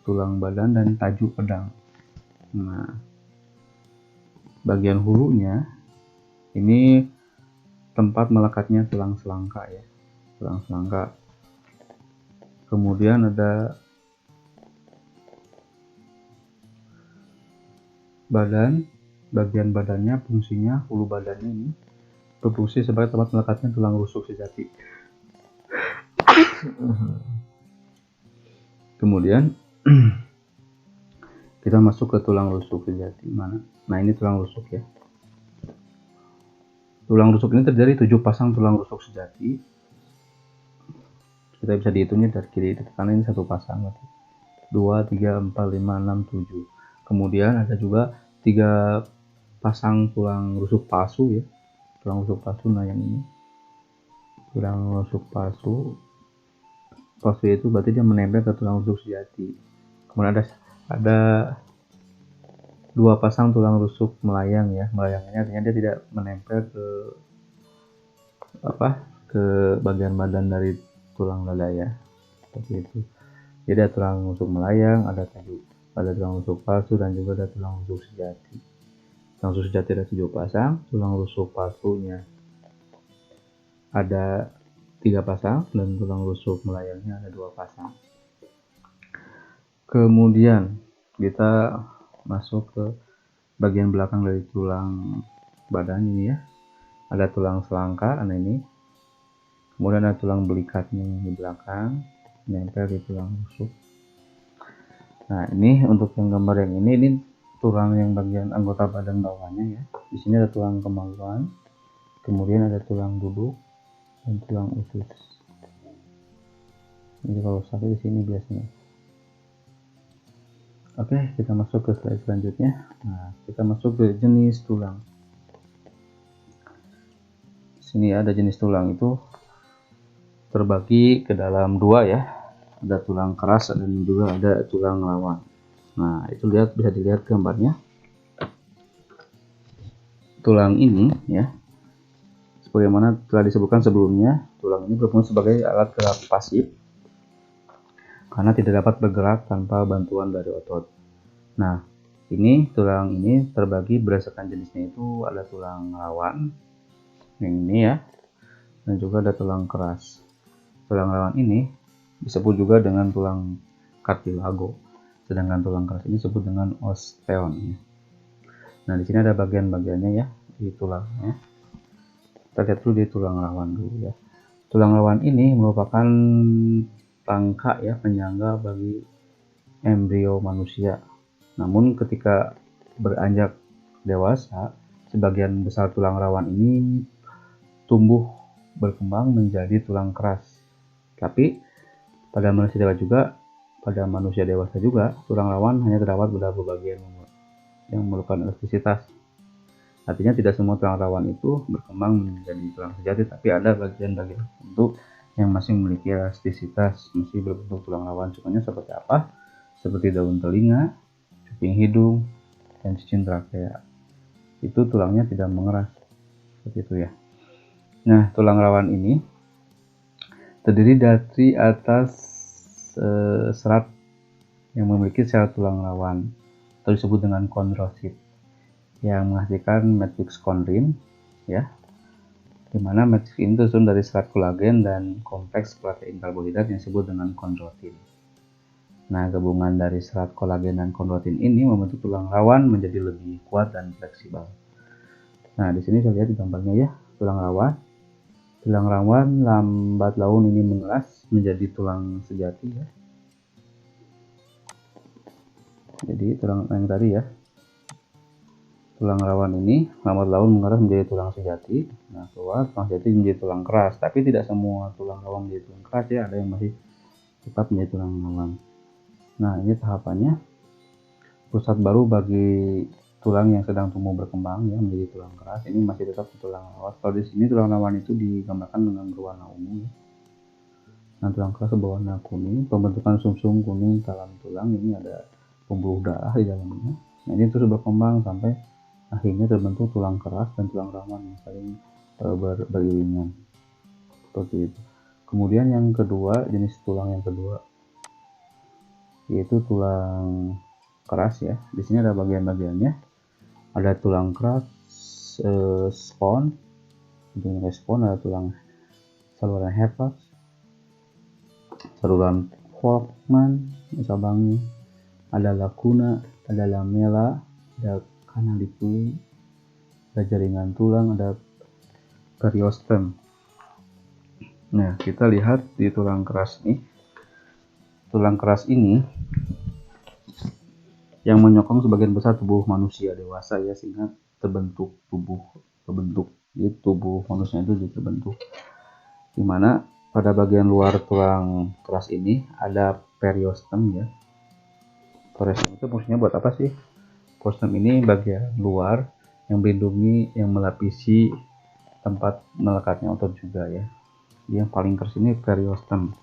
tulang badan dan tajuk pedang. Nah, bagian hulunya ini tempat melekatnya tulang selangka ya, tulang selangka. Kemudian ada badan, bagian badannya, fungsinya hulu badannya ini berfungsi sebagai tempat melekatnya tulang rusuk sejati. Kemudian kita masuk ke tulang rusuk sejati mana? Nah, ini tulang rusuk ya. Tulang rusuk ini terdiri 7 pasang tulang rusuk sejati. Kita bisa dihitungnya dari kiri ke kanan, ini 1 pasang, 2, 3, 4, 5, 6, 7. Kemudian ada juga 3 pasang tulang rusuk palsu ya. Tulang rusuk palsu, nah yang ini tulang rusuk palsu itu berarti dia menempel ke tulang rusuk sejati. Kemudian ada 2 pasang tulang rusuk melayang ya. Melayangnya artinya dia tidak menempel ke bagian badan dari tulang dada ya, seperti itu. Jadi ada tulang rusuk melayang, ada tulang rusuk palsu, dan juga ada tulang rusuk sejati. Tulang rusuk sejati ada 7 pasang, tulang rusuk palsunya ada 3 pasang, dan tulang rusuk melayangnya ada 2 pasang. Kemudian kita masuk ke bagian belakang dari tulang badan ini ya. Ada tulang selangka, nah ini. Kemudian ada tulang belikatnya di belakang, nempel di tulang rusuk. Nah, ini untuk yang gambar yang ini tulang yang bagian anggota badan bawahnya ya. Di sini ada tulang kemaluan, kemudian ada tulang duduk dan tulang usus. Jadi kalau sakit di sini biasanya. Oke, kita masuk ke slide selanjutnya. Nah, kita masuk ke jenis tulang. Sini ada jenis tulang itu terbagi ke dalam 2 ya. Ada tulang keras dan juga ada tulang lawan. Nah, itu bisa dilihat gambarnya. tulang ini ya, sebagaimana telah disebutkan sebelumnya, tulang ini berfungsi sebagai alat gerak pasif karena tidak dapat bergerak tanpa bantuan dari otot. Nah, ini tulang ini terbagi berdasarkan jenisnya, itu ada tulang rawan yang ini ya, dan juga ada tulang keras. Tulang rawan ini disebut juga dengan tulang kartilago, sedangkan tulang keras ini disebut dengan osteon. Nah, di sini ada bagian-bagiannya ya di tulangnya. Kita lihat dulu di tulang rawan dulu ya. Tulang rawan ini merupakan rangka ya, penyangga bagi embrio manusia. Namun ketika beranjak dewasa, sebagian besar tulang rawan ini tumbuh berkembang menjadi tulang keras. Tapi pada manusia dewasa juga, tulang rawan hanya terdapat beberapa bagian yang memerlukan elastisitas. Artinya tidak semua tulang rawan itu berkembang menjadi tulang sejati, tapi ada bagian-bagian tertentu yang masih memiliki elastisitas, masih berbentuk tulang rawan. Contohnya seperti apa? Seperti daun telinga, cuping hidung, dan cicing trakea. Itu tulangnya tidak mengeras, seperti itu ya. Nah, tulang rawan ini terdiri dari atas serat yang memiliki sel tulang rawan, atau disebut dengan kondrosit, yang menghasilkan matriks kondrin ya, dimana matriks ini tersusun dari serat kolagen dan kompleks protein karbohidrat yang disebut dengan kondrotin. Nah, gabungan dari serat kolagen dan kondrotin ini membentuk tulang rawan menjadi lebih kuat dan fleksibel. Nah, di sini saya lihat di gambarnya ya, tulang rawan. Tulang rawan lambat laun ini mengeras menjadi tulang sejati ya. Jadi tulang yang tadi ya, tulang rawan ini lambat laun mengeras menjadi tulang sejati. Nah, keluar tulang sejati menjadi tulang keras. Tapi tidak semua tulang rawan menjadi tulang keras ya, ada yang masih tetap menjadi tulang rawan. Nah, ini tahapannya. Pusat baru bagi tulang yang sedang tumbuh berkembang ya menjadi tulang keras ini masih tetap tulang rawan. Kalau di sini tulang rawan itu digambarkan dengan berwarna ungu. Nah, tulang keras berwarna kuning. Pembentukan sumsum kuning dalam tulang ini ada pembuluh darah di dalamnya. Nah, ini terus berkembang sampai akhirnya terbentuk tulang keras dan tulang rawan yang saling beriringan seperti itu. Kemudian yang kedua, jenis tulang yang kedua yaitu tulang keras ya. Di sini ada bagian-bagiannya. Ada tulang keras spon, bentuknya spon, ada tulang saluran Hepworth, saluran Volkmann, cabangnya, ada lacuna, ada lamella, ada canaliculi, ada jaringan tulang, ada periostem. Nah, kita lihat di tulang keras ini. Tulang keras ini yang menyokong sebagian besar tubuh manusia dewasa ya, sehingga terbentuk tubuh manusia itu terbentuk, dimana pada bagian luar tulang keras ini ada periostem ya. Periostem itu fungsinya buat apa sih? Periostem ini bagian luar yang melindungi, yang melapisi tempat melekatnya otot juga ya. Yang paling keras ini periostem.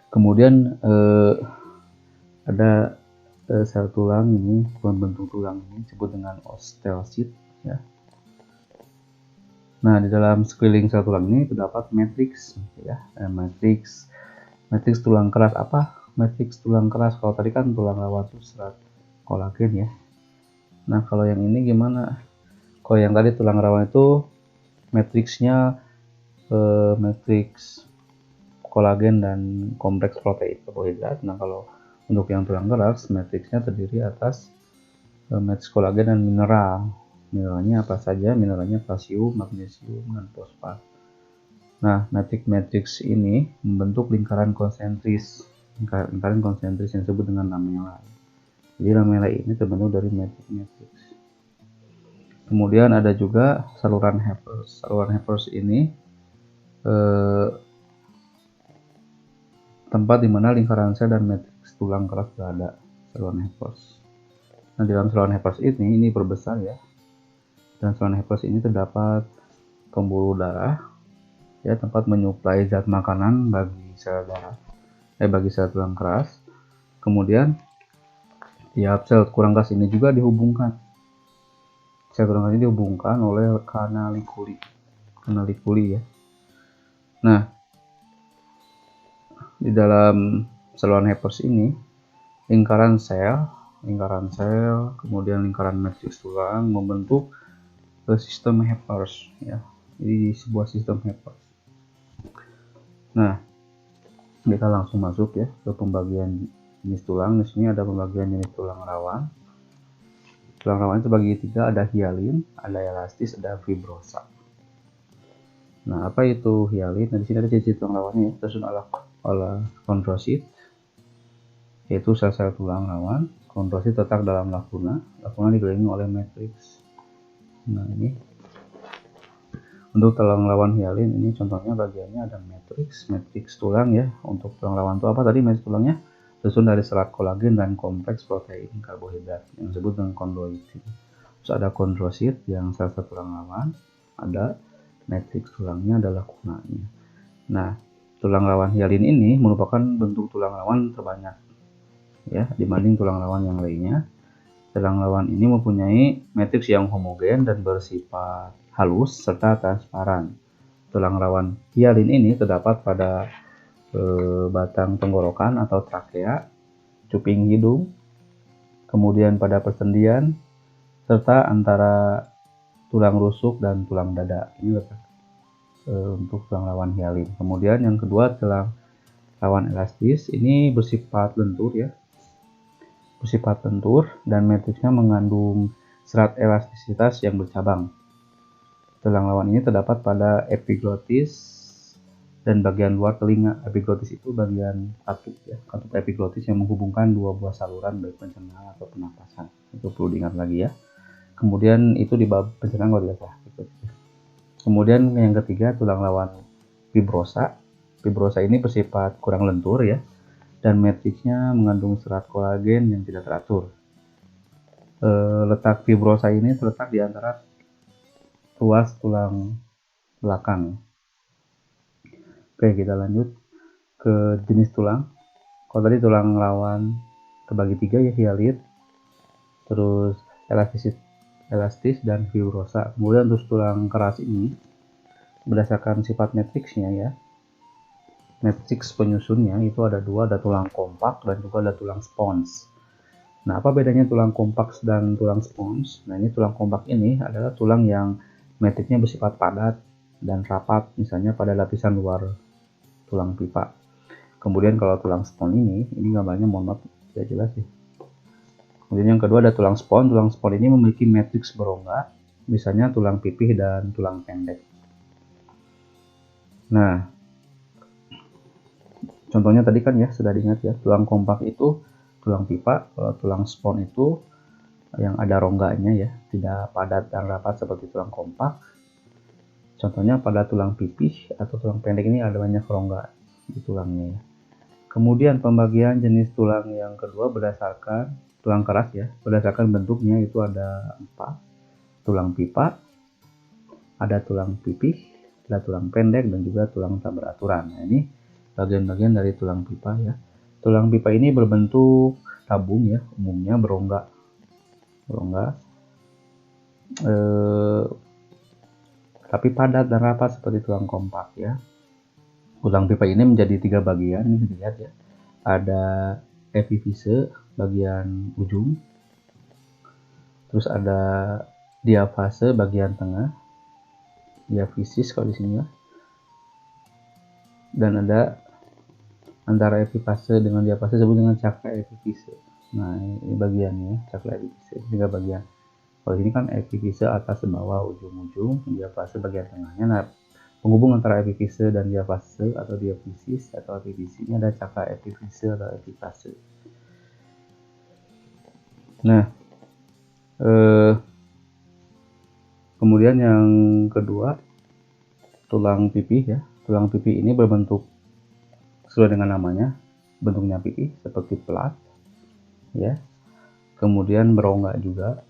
Kemudian ada sel tulang ini, pembentuk tulang ini disebut dengan osteosit ya. Nah, di dalam sekeliling sel tulang ini terdapat matriks ya. Matriks tulang keras apa? Matriks tulang keras, kalau tadi kan tulang rawan itu serat kolagen ya. Nah, kalau yang ini gimana? Kalau yang tadi tulang rawan itu matriksnya matriks kolagen dan kompleks protein karbohidrat. Nah, kalau untuk yang tulang keras, matriksnya terdiri atas matriks kolagen dan mineral. Mineralnya apa saja? Mineralnya kalsium, magnesium, dan fosfat. Nah, matriks ini membentuk lingkaran konsentris yang disebut dengan lamella. Jadi lamella ini terbentuk dari matriks. Kemudian ada juga saluran Hepworth. Saluran Hepworth ini tempat di mana lingkaran sel dan matriks tulang keras berada, saluran Hepworth. Nah, di dalam saluran Hepworth ini perbesar ya. Dan saluran Hepworth ini terdapat pembuluh darah ya, tempat menyuplai zat makanan bagi sel tulang keras. Kemudian tiap sel kurang keras ini juga dihubungkan Sel tulang ini dihubungkan oleh kanalikuli ya. Nah, di dalam saluran Hebers ini lingkaran sel, kemudian lingkaran matriks tulang membentuk sistem Hebers ya. Jadi sebuah sistem Hebers. Nah, kita langsung masuk ya ke pembagian jenis tulang. Di sini ada pembagian jenis tulang rawan. Tulang rawan itu bagi tiga, ada hialin, ada elastis, ada fibrosa. Nah, apa itu hialin? Nah, di sini ada ciri tulang rawannya, tersusun oleh kondrosit, yaitu sel-sel tulang rawan. Kondrosit terletak dalam lakuna dikelilingi oleh matriks. Nah, ini untuk tulang rawan hialin, ini contohnya bagiannya ada matriks tulang ya. Untuk tulang rawan itu apa tadi? Matriks tulangnya tersusun dari serat kolagen dan kompleks protein karbohidrat yang disebut dengan kondroitin. Terus ada kondrosit yang sel-sel tulang rawan, ada matriks tulangnya, adalah lakunanya. Nah, tulang rawan hialin ini merupakan bentuk tulang rawan terbanyak ya dibanding tulang rawan yang lainnya. Tulang rawan ini mempunyai matriks yang homogen dan bersifat halus serta transparan. Tulang rawan hialin ini terdapat pada batang tenggorokan atau trakea, cuping hidung, kemudian pada persendian, serta antara tulang rusuk dan tulang dada. Ini untuk tulang rawan hialin. Kemudian yang kedua, tulang rawan elastis ini bersifat lentur ya, dan matriksnya mengandung serat elastisitas yang bercabang. Tulang rawan ini terdapat pada epiglotis dan bagian luar telinga. Epiglotis itu bagian katup ya, katup epiglotis yang menghubungkan dua buah saluran baik pencernaan atau pernapasan. Itu perlu diingat lagi ya. Kemudian itu di bab pencernaan kalau tidak salah. Kemudian yang ketiga, tulang rawan fibrosa. Fibrosa ini bersifat kurang lentur ya, dan matriksnya mengandung serat kolagen yang tidak teratur. Letak fibrosa ini terletak di antara ruas tulang belakang. Oke, kita lanjut ke jenis tulang. Kalau tadi tulang rawan terbagi tiga ya, hialin, terus elastis dan fibrosa. Kemudian untuk tulang keras ini berdasarkan sifat matriksnya ya, matriks penyusunnya itu ada dua, ada tulang kompak dan juga ada tulang spons. Nah, apa bedanya tulang kompak dan tulang spons? Nah, ini tulang kompak ini adalah tulang yang matriksnya bersifat padat dan rapat, misalnya pada lapisan luar tulang pipa. Kemudian kalau tulang spons ini gambarnya mohon maaf tidak jelas ya. Kemudian yang kedua ada tulang spons. Tulang spons ini memiliki matriks berongga, misalnya tulang pipih dan tulang pendek. Nah, contohnya tadi kan ya sudah diingat ya, tulang kompak itu tulang pipa. Kalau tulang spons itu yang ada rongganya ya, tidak padat dan rapat seperti tulang kompak. Contohnya pada tulang pipih atau tulang pendek ini ada banyak rongga di tulangnya ya. Kemudian pembagian jenis tulang yang kedua berdasarkan tulang keras ya, berdasarkan bentuknya itu ada 4. Tulang pipa, ada tulang pipih, ada tulang pendek, dan juga tulang tak beraturan. Nah, ini bagian-bagian dari tulang pipa ya. Tulang pipa ini berbentuk tabung ya, umumnya berongga. Tapi padat dan rapat seperti tulang kompak ya. Tulang pipa ini menjadi 3 bagian, ini dilihat ya. Ada epifise bagian ujung, terus ada diafase bagian tengah, diafisis kalau di sini ya, dan ada antara epifase dengan diafase disebut dengan cakra epifise. Nah, ini bagiannya cakra epifise, 3 bagian. Kalau ini kan epifise atas bawah ujung-ujung, diafase bagian tengahnya. Nah, penghubung antara epifise dan diafase atau diafisis atau epifise ini ada cakra epifise atau epifase. Nah, kemudian yang kedua tulang pipih ya. Tulang pipih ini berbentuk sesuai dengan namanya, bentuknya pipih seperti pelat ya. Kemudian berongga juga.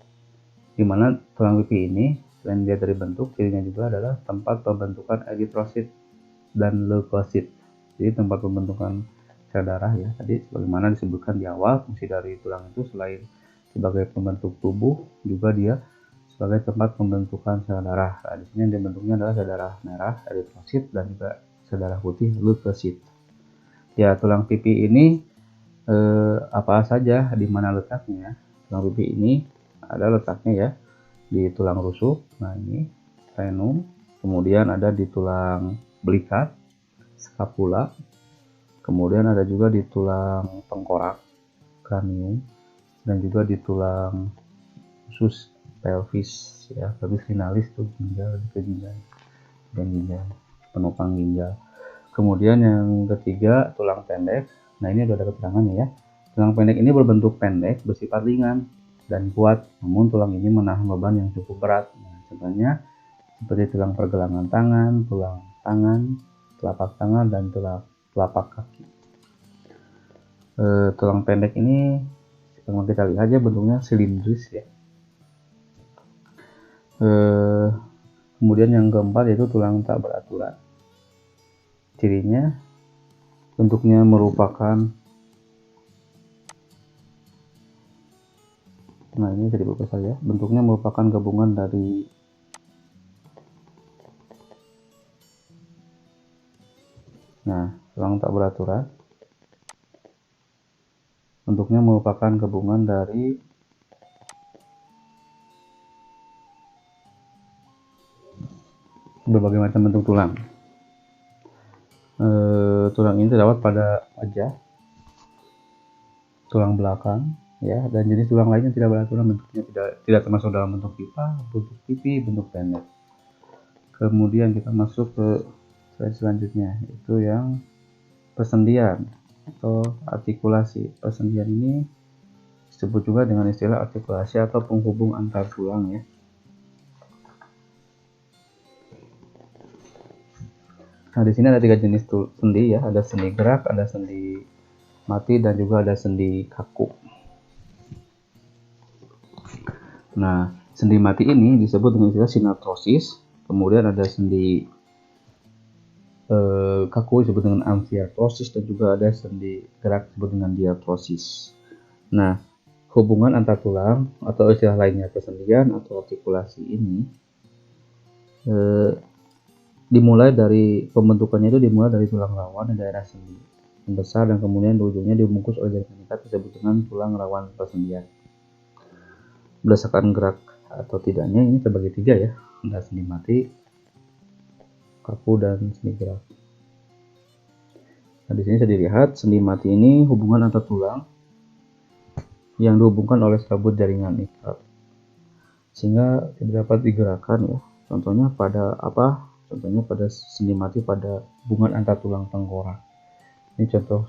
Di mana tulang pipih ini selain dia dari bentuk, cirinya juga adalah tempat pembentukan eritrosit dan leukosit. Jadi tempat pembentukan sel darah ya. Tadi sebagaimana disebutkan di awal, fungsi dari tulang itu selain sebagai pembentuk tubuh, juga dia sebagai tempat pembentukan sel darah. Nah, di sini yang dibentuknya adalah sel darah merah, eritrosit, dan juga sel darah putih, leukosit. Ya, tulang pipi ini apa saja, di mana letaknya? Tulang pipi ini ada letaknya ya di tulang rusuk. Nah, ini sternum, kemudian ada di tulang belikat, scapula, kemudian ada juga di tulang tengkorak, cranium, dan juga di tulang usus pelvis ya, pelvis finalis tuh ginjal, ke ginjal dan ginjal, penopang ginjal. Kemudian yang ketiga, tulang pendek. Nah, ini udah ada keterangannya ya. Tulang pendek ini berbentuk pendek, bersifat ringan dan kuat, namun tulang ini menahan beban yang cukup berat. Nah, contohnya seperti tulang pergelangan tangan, telapak tangan, dan telapak kaki. Tulang pendek ini, kalau kita lihat aja bentuknya silindris ya. Kemudian yang keempat yaitu tulang tak beraturan. Cirinya bentuknya merupakan, nah ini jadi buku saya, bentuknya merupakan gabungan dari tulang tak beraturan bentuknya merupakan gabungan dari berbagai macam bentuk tulang. Tulang ini terdapat pada wajah, tulang belakang ya, dan jenis tulang lainnya tidak beraturan, bentuknya tidak termasuk dalam bentuk pipa, bentuk pipi, bentuk pendek. Kemudian kita masuk ke slide selanjutnya, yaitu yang persendian atau artikulasi. Persendian ini disebut juga dengan istilah artikulasi atau penghubung antar tulang ya. Nah, di sini ada 3 jenis sendi ya, ada sendi gerak, ada sendi mati, dan juga ada sendi kaku. Nah, sendi mati ini disebut dengan istilah sinartrosis. Kemudian ada sendi kaku disebut dengan amfiartrosis, dan juga ada sendi gerak disebut dengan diartrosis. Nah, hubungan antar tulang atau istilah lainnya persendian atau artikulasi ini dimulai dari pembentukannya itu dimulai dari tulang rawan di daerah sendi yang besar, dan kemudian di ujungnya dibungkus oleh jaringan ikat disebut dengan tulang rawan persendian. Berdasarkan gerak atau tidaknya ini terbagi 3 ya, ada sendi mati, kaku, dan sendi gerak. Nah, di sini bisa dilihat sendi mati ini hubungan antar tulang yang dihubungkan oleh serabut jaringan ikat sehingga tidak dapat digerakkan ya. Contohnya pada apa? Contohnya pada sendi mati pada hubungan antar tulang tengkorak. Ini contoh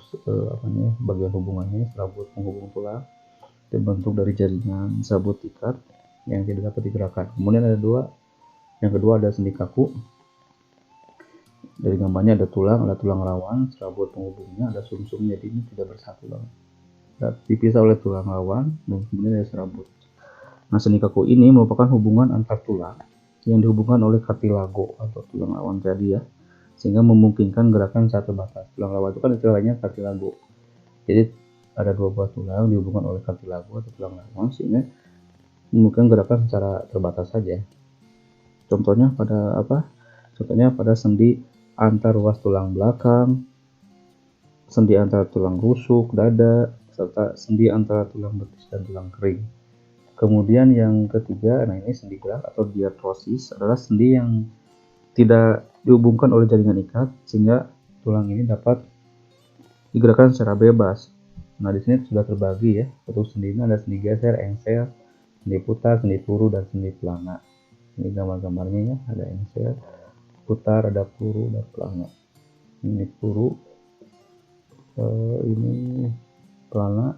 bagian hubungannya, serabut penghubung tulang terbentuk dari jaringan serabut ikat yang tidak dapat digerakkan. Kemudian ada yang kedua ada sendi kaku. Dari gambarnya ada tulang rawan, serabut penghubungnya ada sumsum, jadi ini tidak bersatu banget. Dipisah oleh tulang rawan dan kemudian ada serabut. Nah, sendi kaku ini merupakan hubungan antar tulang yang dihubungkan oleh kartilago atau tulang rawan tadi ya, sehingga memungkinkan gerakan secara terbatas. Tulang rawan itu kan istilahnya kartilago. Jadi ada 2 buah tulang dihubungkan oleh kartilago atau tulang rawan sehingga memungkinkan gerakan secara terbatas saja. Contohnya pada apa? Contohnya pada sendi antar ruas tulang belakang, sendi antara tulang rusuk, dada, serta sendi antara tulang betis dan tulang kering. Kemudian yang ketiga, nah ini sendi gerak atau diartrosis, adalah sendi yang tidak dihubungkan oleh jaringan ikat sehingga tulang ini dapat digerakkan secara bebas. Nah, di sini sudah terbagi ya. Untuk sendi ini ada sendi geser, engsel, sendi putar, sendi peluru, dan sendi pelana. Ini gambar-gambarnya ya, ada engsel, putar, ada peluru, dan pelana. Ini peluru, ini pelana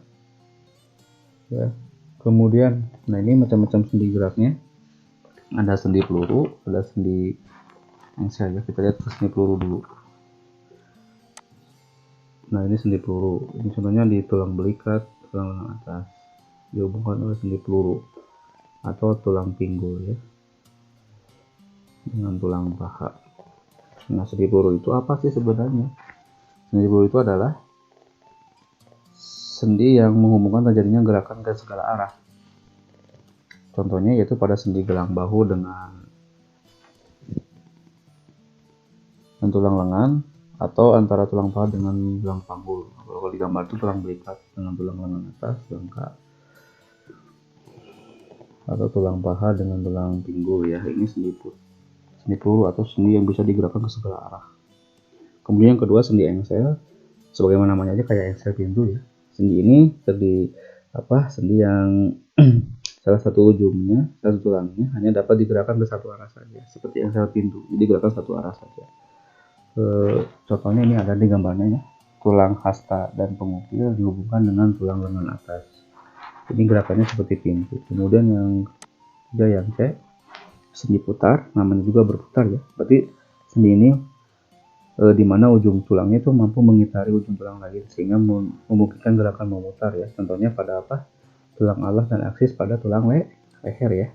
ya. Kemudian, nah ini macam-macam sendi geraknya. Ada sendi peluru, ada sendi engsel ya. Kita lihat sendi peluru dulu. Nah, ini sendi peluru. Ini contohnya di tulang belikat, tulang atas, dihubungkan oleh sendi peluru atau tulang pinggul ya, dengan tulang paha. Nah, sendi peluru itu apa sih sebenarnya? Sendi peluru itu adalah sendi yang menghubungkan terjadinya gerakan ke segala arah Contohnya yaitu pada sendi gelang bahu dengan tulang lengan, atau antara tulang paha dengan tulang panggul. Kalau di gambar itu tulang belikat dengan tulang lengan atas, lengkap, atau tulang paha dengan tulang pinggul ya. Ini sendi peluru atau sendi yang bisa digerakkan ke segala arah. Kemudian yang kedua, sendi engsel. Sebagaimana namanya aja kayak engsel pintu ya. Sendi ini sendi yang salah satu ujungnya, satu tulangnya hanya dapat digerakkan ke satu arah saja, seperti engsel pintu, jadi digerakkan satu arah saja. Contohnya ini ada di gambarnya ya, tulang hasta dan pengukil dihubungkan dengan tulang lengan atas. Ini gerakannya seperti pintu. Kemudian yang ketiga, yang C, sendi putar, namanya juga berputar ya. Berarti sendi ini di mana ujung tulangnya itu mampu mengitari ujung tulang lain sehingga memungkinkan gerakan memutar ya. Contohnya pada tulang alas dan aksis pada tulang leher ya.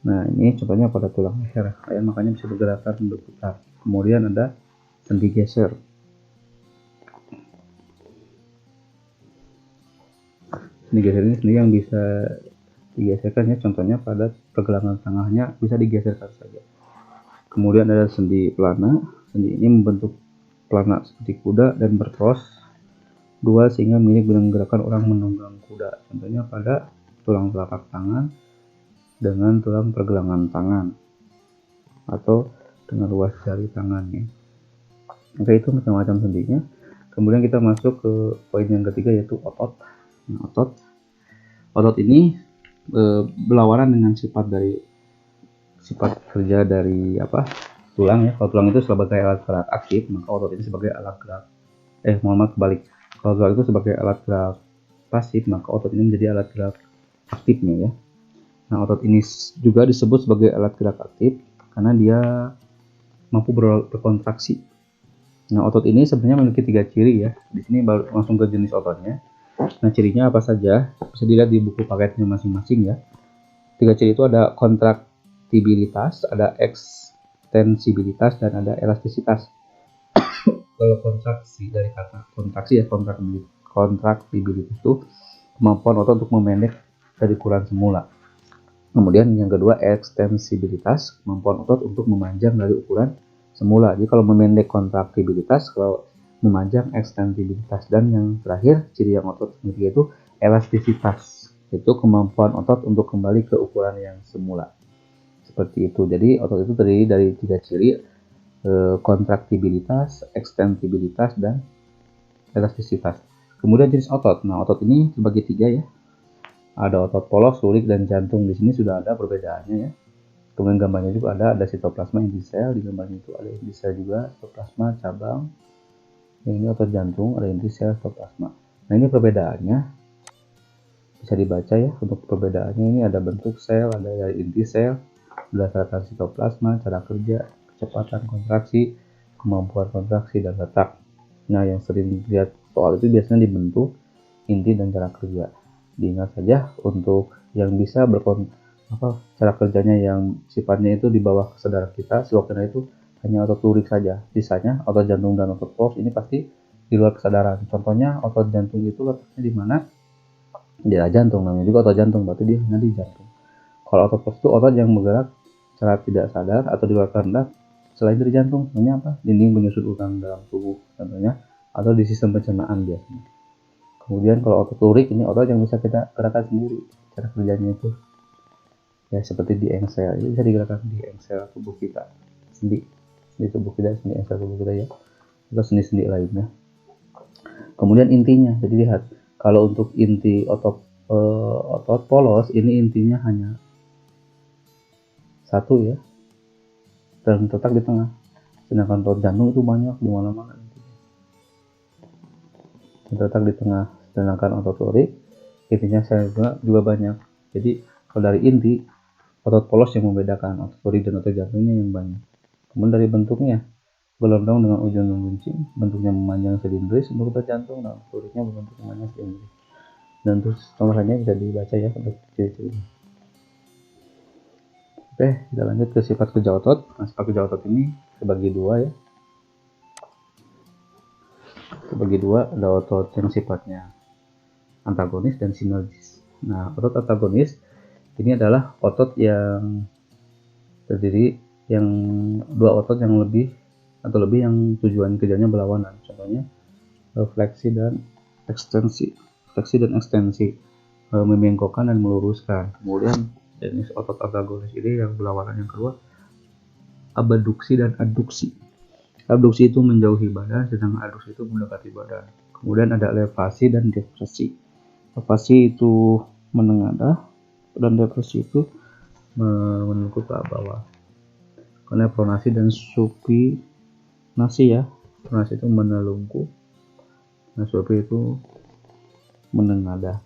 Nah, ini contohnya pada tulang leher ya, makanya bisa bergerakan berputar. Kemudian ada sendi geser. Sendi geser ini sendi yang bisa digeserkan ya, contohnya pada pergelangan tengahnya bisa digeserkan saja. Kemudian ada sendi pelana. Sendi ini membentuk pelana seperti kuda dan bertros dua sehingga mirip dengan gerakan orang menunggang kuda. Contohnya pada tulang telapak tangan dengan tulang pergelangan tangan atau dengan ruas jari tangannya. Oke, itu macam-macam sendinya. Kemudian kita masuk ke poin yang ketiga yaitu otot. Nah, otot ini berlawanan dengan sifat kerja dari tulang ya. Kalau tulang itu sebagai alat gerak aktif, maka otot ini sebagai alat gerak kebalik. Kalau tulang itu sebagai alat gerak pasif, maka otot ini menjadi alat gerak aktifnya ya. Nah, otot ini juga disebut sebagai alat gerak aktif karena dia mampu berkontraksi. Nah, otot ini sebenarnya memiliki 3 ciri ya. Di sini baru langsung ke jenis ototnya. Nah, cirinya apa saja? Bisa dilihat di buku paketnya masing-masing ya. 3 ciri itu ada kontraktibilitas, ada ekstensibilitas, dan ada elastisitas. Kalau kontraksi, dari kata kontraksi ya, kontraktibilitas itu kemampuan otot untuk memendek dari ukuran semula. Kemudian yang kedua, ekstensibilitas, kemampuan otot untuk memanjang dari ukuran semula. Jadi kalau memendek kontraktibilitas, kalau memanjang ekstensibilitas. Dan yang terakhir, ciri yang otot sendiri yaitu elastisitas, yaitu kemampuan otot untuk kembali ke ukuran yang semula. Seperti itu. Jadi otot itu terdiri dari 3 ciri, kontraktibilitas, ekstensibilitas, dan elastisitas. Kemudian jenis otot. Nah, otot ini terbagi 3 ya. Ada otot polos, lurik, dan jantung. Di sini sudah ada perbedaannya ya. Kemudian gambarnya juga ada sitoplasma, inti sel. Di gambarnya itu ada inti sel juga, sitoplasma, cabang. Yang ini otot jantung, ada inti sel, sitoplasma. Nah, ini perbedaannya bisa dibaca ya. Untuk perbedaannya ini ada bentuk sel, ada dari inti sel, berdasarkan sitoplasma, cara kerja, kecepatan kontraksi, kemampuan kontraksi, dan letak. Nah, yang sering dilihat soal itu biasanya dibentuk, inti, dan cara kerja. Diingat saja untuk yang bisa cara kerjanya yang sifatnya itu di bawah kesadaran kita, slogannya itu hanya otot lurik saja. Sisanya otot jantung dan otot polos ini pasti di luar kesadaran. Contohnya otot jantung itu letaknya di mana? Di jantung, namanya juga otot jantung, berarti dia hanya di jantung. Kalau otot polos itu otot yang bergerak secara tidak sadar atau di luar kehendak selain dari jantung. Contohnya apa? Dinding penyusut utang dalam tubuh contohnya, atau di sistem pencernaan biasanya. Kemudian kalau otot lurik ini otot yang bisa kita gerakan sendiri. Cara kerjanya itu ya seperti di engsel, ini bisa digerakkan di engsel tubuh kita, sendi tubuh kita, sendi engsel tubuh kita ya, atau sendi-sendi lainnya. Kemudian intinya, jadi lihat kalau untuk inti otot polos ini intinya hanya satu ya, dan terletak di tengah. Sedangkan otot jantung itu banyak di mana-mana, terletak di tengah. Sedangkan otot lurik intinya juga banyak. Jadi kalau dari inti, otot polos yang membedakan, otot lurik dan otot jantungnya yang banyak. Kemudian dari bentuknya, gelondong dengan ujung menggunting, bentuknya memanjang silindris untuk otot jantung, dan luriknya berbentuk memanjang silindris. Dan terus contohnya bisa dibaca ya untuk ciri-cirinya. Oke, kita lanjut ke sifat kerja otot. Nah, sifat kerja otot ini terbagi 2 ya. Terbagi 2, ada otot yang sifatnya antagonis dan sinergis. Nah, otot antagonis Ini adalah otot yang terdiri yang dua otot yang lebih atau lebih yang tujuan kerjanya berlawanan. Contohnya fleksi dan ekstensi. Fleksi dan ekstensi, membengkokkan dan meluruskan. Kemudian jenis otot antagonis ini yang berlawanan yang kedua, abduksi dan adduksi. Abduksi itu menjauhi badan, sedangkan adduksi itu mendekati badan. Kemudian ada elevasi dan depresi. Elevasi itu menengadah dan depresi itu menengkuk ke bawah. Karena pronasi dan supinasi ya. Pronasi itu menelungkup, nah supi itu menengadah.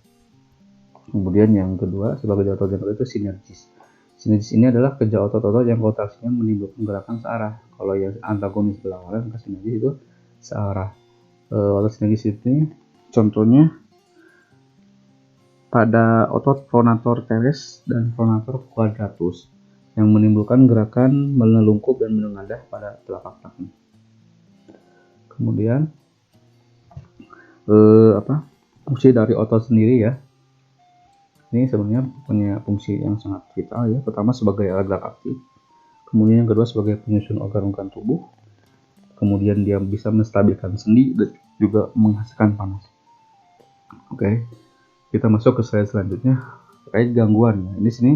Kemudian yang kedua, sebagai otot yang kedua itu sinergis. Sinergis ini adalah kerja otot-otot yang kontraksinya menimbulkan gerakan searah. Kalau yang antagonis berlawanan, maka sinergis itu searah. Otot sinergis ini contohnya pada otot pronator teres dan pronator quadratus yang menimbulkan gerakan menelungkup dan menengadah pada telapak kaki. Kemudian fungsi dari otot sendiri ya. Ini sebenarnya punya fungsi yang sangat vital ya. Pertama sebagai alat gerak aktif, kemudian yang kedua sebagai penyusun organ-organ tubuh, kemudian dia bisa menstabilkan sendi dan juga menghasilkan panas. Oke, kita masuk ke slide selanjutnya terkait gangguan. Ini sini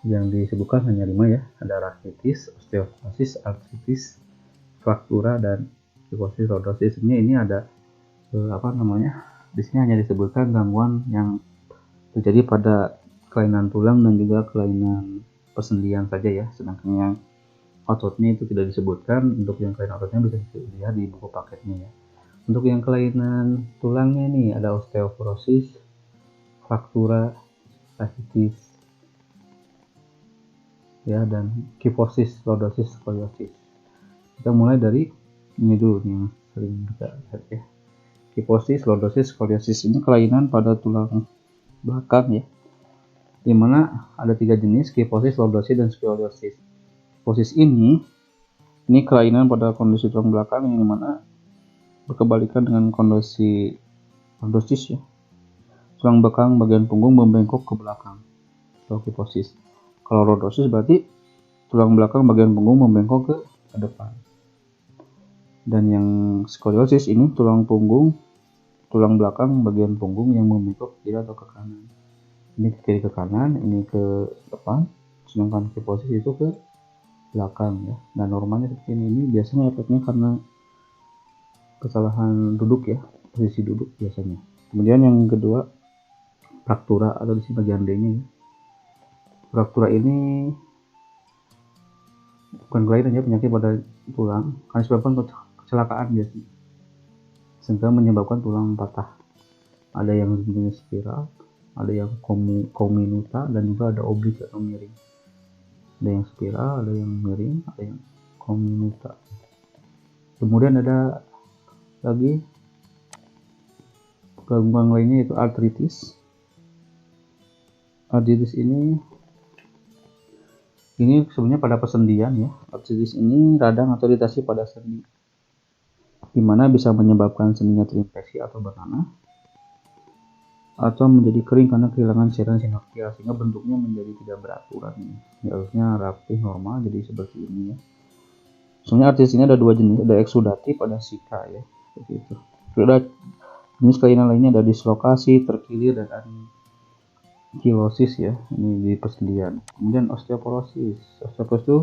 yang disebutkan hanya 5 ya. Ada rakitis, osteoporosis, artritis, fraktura dan kifosis, lordosis. Ini ada di sini hanya disebutkan gangguan yang terjadi pada kelainan tulang dan juga kelainan persendian saja ya, sedangkan yang ototnya itu tidak disebutkan. Untuk yang kelainan ototnya bisa dilihat di buku paketnya ya. Untuk yang kelainan tulangnya ini ada osteoporosis, fraktura, rakitis ya, dan kifosis, lordosis, skoliosis. Kita mulai dari ini dulu nih yang sering kita lihat ya. Kifosis, lordosis, skoliosis ini kelainan pada tulang belakang ya, dimana ada 3 jenis, kifosis, lordosis, dan skoliosis. Kifosis ini kelainan pada kondisi tulang belakang yang dimana berkebalikan dengan kondisi lordosis ya. Tulang belakang bagian punggung membengkok ke belakang atau kifosis. Kalau lordosis berarti tulang belakang bagian punggung membengkok ke depan. Dan yang skoliosis ini tulang belakang bagian punggung yang membengkok ke kiri atau ke kanan. Ini ke kiri ke kanan, ini ke depan, sedangkan kifosis itu ke belakang ya. Dan normalnya seperti ini biasanya efeknya karena kesalahan duduk ya, posisi duduk biasanya. Kemudian yang kedua, fraktura atau di sini bagian D-nya ya. Fraktura ini bukan kelainan ya, penyakit pada tulang karena disebabkan kecelakaan biasanya, sehingga menyebabkan tulang patah. Ada yang jenis spiral, ada yang kominuta, dan juga ada oblik atau miring. Ada yang spiral, ada yang miring, ada yang kominuta. Kemudian ada lagi gangguan lainnya yaitu artritis. Artritis ini sebenarnya pada persendian ya. Artritis ini radang atau iritasi pada sendi, dimana bisa menyebabkan sendinya terinfeksi atau bernanah, atau menjadi kering karena kehilangan cairan sinovial sehingga bentuknya menjadi tidak beraturan. Harusnya rapi normal jadi seperti ini ya. Sebenarnya artritis ini ada 2 jenis, ada eksudatif, ada sika ya, seperti itu. Ada jenis kelainan lainnya ada dislokasi, terkilir, dan ankilosis ya, ini di persendian. Kemudian osteoporosis. Osteoporosis itu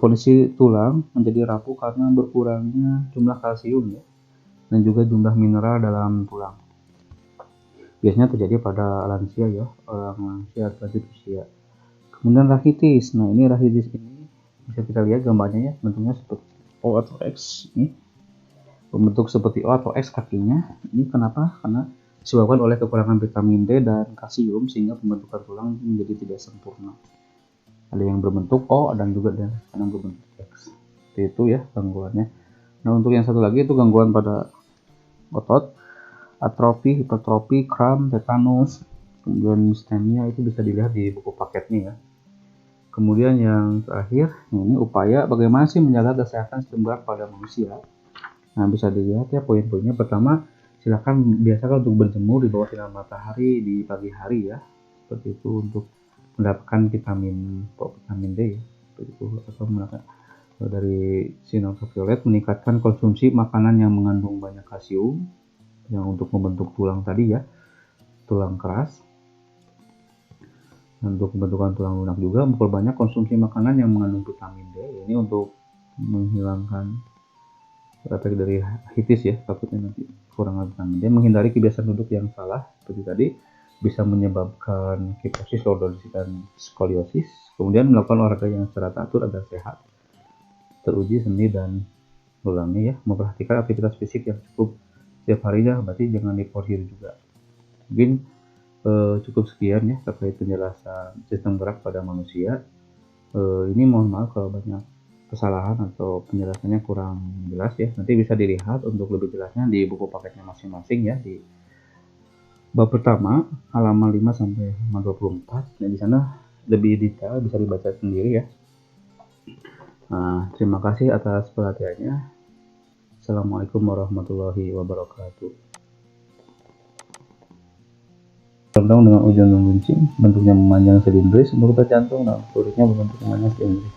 kondisi tulang menjadi rapuh karena berkurangnya jumlah kalsium ya, dan juga jumlah mineral dalam tulang. Biasanya terjadi pada lansia ya, orang lansia atau lanjut usia. Kemudian rakitis. Nah, ini rakitis ini bisa kita lihat gambarnya ya, bentuknya seperti O atau X ini. Bentuk seperti O atau X kakinya. Ini kenapa? Karena disebabkan oleh kekurangan vitamin D dan kalsium sehingga pembentukan tulang menjadi tidak sempurna. Ada yang berbentuk O dan juga ada yang berbentuk X. Itu ya gangguannya. Nah, untuk yang satu lagi itu gangguan pada otot, atrofi, hipertrofi, kram, tetanus, kemudian mistemia, itu bisa dilihat di buku paketnya ya. Kemudian yang terakhir, ini upaya bagaimana sih menjaga kesehatan sistem gerak pada manusia. Nah, bisa dilihat ya poin-poinnya. Pertama, silakan biasakan untuk berjemur di bawah sinar matahari di pagi hari ya. seperti itu, untuk mendapatkan vitamin D ya, seperti itu, atau mendapatkan dari sinar ultraviolet, meningkatkan konsumsi makanan yang mengandung banyak kalsium yang untuk membentuk tulang tadi ya, tulang keras. Untuk pembentukan tulang lunak juga memperbanyak konsumsi makanan yang mengandung vitamin D. Ini untuk menghilangkan efek dari hitis ya, takutnya nanti kekurangan vitamin D. Menghindari kebiasaan duduk yang salah seperti tadi, bisa menyebabkan kifosis, lordosis, dan skoliosis. Kemudian melakukan olahraga yang secara teratur agar sehat, teruji sendi dan tulangnya ya. Memperhatikan aktivitas fisik yang cukup setiap harinya, berarti jangan diporsir juga. Mungkin cukup sekian ya terkait penjelasan sistem gerak pada manusia. Ini mohon maaf kalau banyak kesalahan atau penjelasannya kurang jelas ya. Nanti bisa dilihat untuk lebih jelasnya di buku paketnya masing-masing ya, di bab pertama halaman 5 sampai halaman 24. Nah, di sana lebih detail, bisa dibaca sendiri ya. Nah, terima kasih atas perhatiannya. Assalamualaikum warahmatullahi wabarakatuh. Condong dengan ujung menggunting, bentuknya memanjang silindris untuk tercantung, dan kulitnya berbentuk memanjang silindris.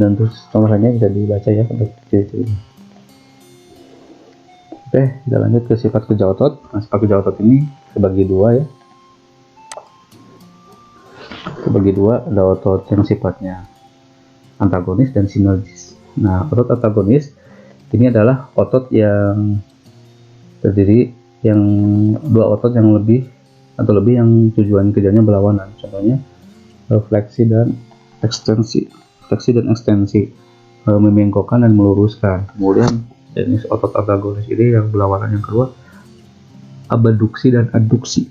Dan terus contohnya bisa dibaca ya untuk ciri-ciri. Oke, kita lanjut ke sifat kerja otot. Nah, sifat kerja otot ini terbagi dua ya. Terbagi dua, ada otot yang sifatnya antagonis dan sinergis. Nah, otot antagonis ini adalah otot yang terdiri yang dua otot yang lebih yang tujuan kerjanya berlawanan. Contohnya fleksi dan ekstensi. Membengkokkan dan meluruskan. Kemudian jenis otot antagonis ini yang berlawanan yang kedua, abduksi dan adduksi.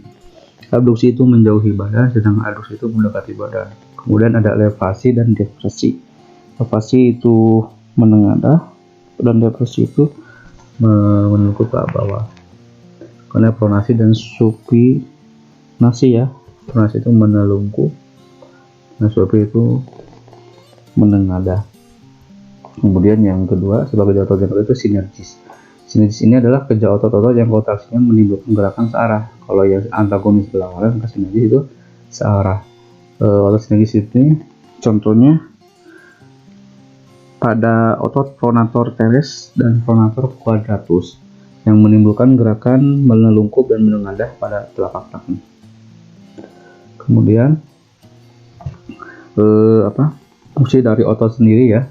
Abduksi itu menjauhi badan, sedangkan adduksi itu mendekati badan. Kemudian ada elevasi dan depresi. Elevasi itu menengadah dan depresi itu menengkuk ke bawah. Karena pronasi dan supinasi ya. Pronasi itu menelungkup, nah supi itu menengadah. Kemudian yang kedua, sebagai otot yang kedua itu sinergis. Sinergis ini adalah kerja otot-otot yang kontraksinya menimbulkan gerakan searah. Kalau yang antagonis berlawanan, maka sinergis itu searah. Otot sinergis ini contohnya pada otot pronator teres dan pronator quadratus yang menimbulkan gerakan menelungkup dan menengadah pada telapak tangan. Kemudian fungsi dari otot sendiri ya.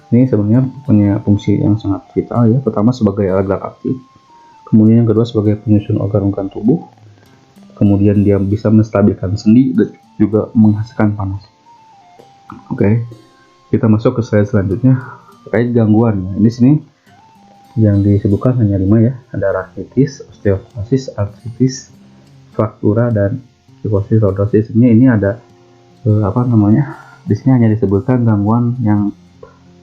Ini sebenarnya punya fungsi yang sangat vital ya. Pertama sebagai alat gerak aktif. Kemudian yang kedua sebagai penyusun organ-organ tubuh. Kemudian dia bisa menstabilkan sendi dan juga menghasilkan panas. Oke. Kita masuk ke slide selanjutnya terkait gangguan. Ini sini yang disebutkan hanya 5 ya. Ada rakitis, osteoporosis, artritis, fraktura, dan kifosis, lordosis. Ini ada di sini hanya disebutkan gangguan yang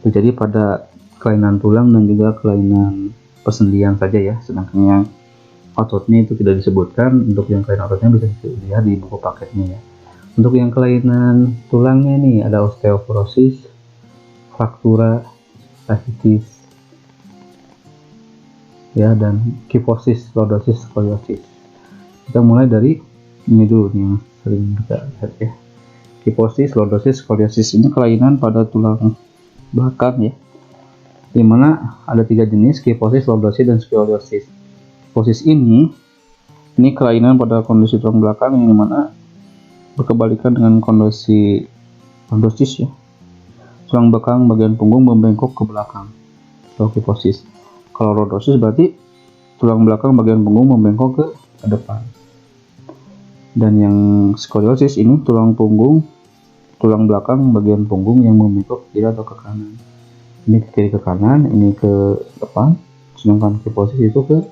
terjadi pada kelainan tulang dan juga kelainan persendian saja ya. Sedangkan yang ototnya itu tidak disebutkan. Untuk yang kelainan ototnya bisa dilihat di buku paketnya ya. Untuk yang kelainan tulangnya nih ada osteoporosis, fraktura, rakitis ya, dan kifosis, lordosis, skoliosis. Kita mulai dari ini dulu nih yang sering kita lihat ya. Kifosis, lordosis, skoliosis ini kelainan pada tulang belakang ya, dimana ada 3 jenis: kifosis, lordosis, dan skoliosis. Kifosis ini kelainan pada kondisi tulang belakang yang dimana berkebalikan dengan kondisi lordosis ya. Tulang belakang bagian punggung membengkok ke belakang atau kifosis. Kalau lordosis berarti tulang belakang bagian punggung membengkok ke depan. Dan yang skoliosis ini tulang belakang bagian punggung yang membengkok ke kiri atau ke kanan. Ini ke kiri ke kanan, ini ke depan. Sedangkan kifosis itu ke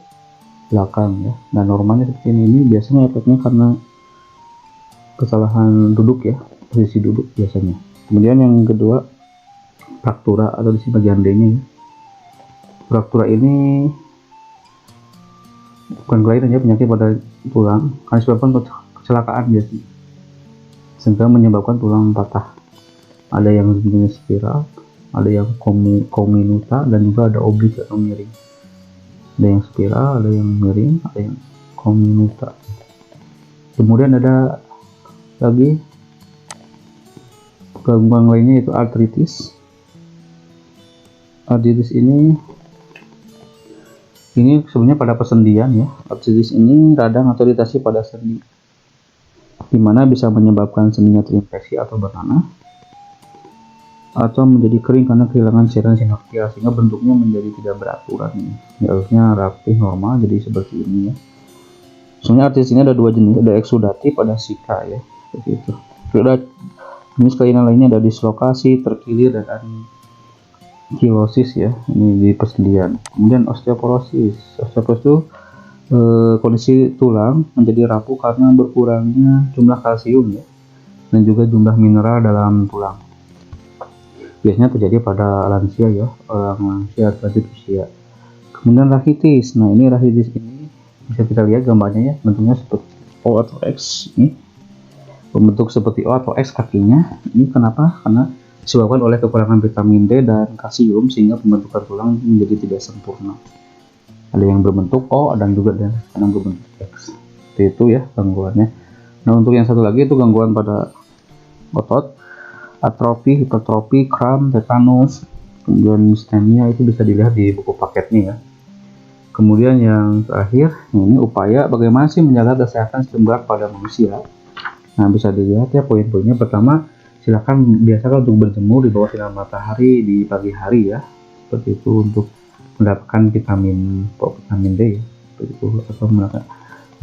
belakang ya. Dan normalnya seperti ini biasanya efeknya karena kesalahan duduk ya, posisi duduk biasanya. Kemudian yang kedua, fraktura atau di sini bagian D-nya ya. Fraktura ini bukan kelainan ya, penyakit pada tulang karena disebabkan kecelakaan biasanya, sehingga menyebabkan tulang patah. Ada yang jenis spiral, ada yang kominuta, dan juga ada oblik atau miring. Ada yang spiral, ada yang miring, ada yang kominuta. Kemudian ada lagi gangguan lainnya yaitu artritis. Artritis ini sebenarnya pada persendian ya. Artritis ini radang atau iritasi pada sendi, dimana bisa menyebabkan sendinya terinfeksi atau bernanah, atau menjadi kering karena kehilangan cairan sinovial sehingga bentuknya menjadi tidak beraturan. Harusnya rapi normal, jadi seperti ini ya. Sebenarnya artritis ini ada dua jenis, ada eksudatif, ada sika ya, seperti itu. Ada jenis kelainan lainnya, ada dislokasi, terkilir, dan ankilosis ya, ini di persendian. Kemudian osteoporosis. Osteoporosis itu kondisi tulang menjadi rapuh karena berkurangnya jumlah kalsium ya, dan juga jumlah mineral dalam tulang. Biasanya terjadi pada lansia ya, orang lansia atau lanjut usia. Kemudian rachitis. Nah, ini rachitis ini bisa kita lihat gambarnya ya, bentuknya seperti O atau X ini, membentuk seperti O atau X kakinya. Ini kenapa? Karena disebabkan oleh kekurangan vitamin D dan kalsium sehingga pembentukan tulang menjadi tidak sempurna. Ada yang berbentuk O dan juga ada yang berbentuk X. Seperti itu ya gangguannya. Nah, untuk yang satu lagi itu gangguan pada otot, atrofi, hipertrofi, kram, tetanus, kemudian mistenia, itu bisa dilihat di buku paketnya ya. Kemudian yang terakhir, ini upaya bagaimana sih menjaga kesehatan sistem gerak pada manusia. Nah, bisa dilihat ya poin-poinnya. Pertama, silakan biasakan untuk berjemur di bawah sinar matahari di pagi hari ya, seperti itu, untuk mendapatkan vitamin D ya, seperti itu. Atau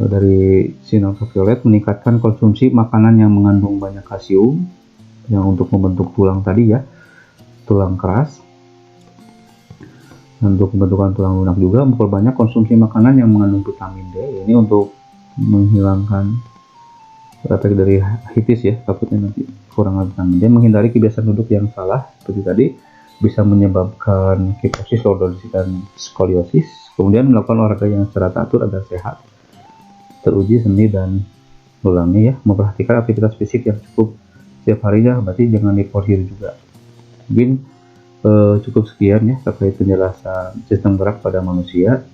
dari sinar ultraviolet, meningkatkan konsumsi makanan yang mengandung banyak kalsium yang untuk membentuk tulang tadi ya, tulang keras. Untuk pembentukan tulang lunak juga memperbanyak konsumsi makanan yang mengandung vitamin D. Ini untuk menghilangkan efek dari hitis ya, takutnya nanti kurang vitamin D. Menghindari kebiasaan duduk yang salah seperti tadi, bisa menyebabkan ketosis, lordosis, dan skoliosis. Kemudian melakukan olahraga yang secara teratur agar sehat, teruji sendi dan tulangnya ya. Memperhatikan aktivitas fisik yang cukup setiap harinya, berarti jangan diporsir juga. Mungkin cukup sekian ya terkait penjelasan sistem gerak pada manusia.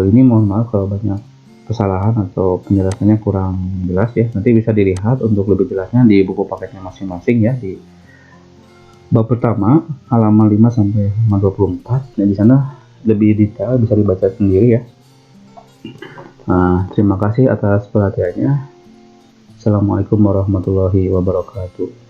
Ini mohon maaf kalau banyak kesalahan atau penjelasannya kurang jelas ya. Nanti bisa dilihat untuk lebih jelasnya di buku paketnya masing-masing ya, di bab pertama halaman 5 sampai halaman 24. Nah, di sana lebih detail, bisa dibaca sendiri ya. Nah, terima kasih atas perhatiannya. Assalamualaikum warahmatullahi wabarakatuh.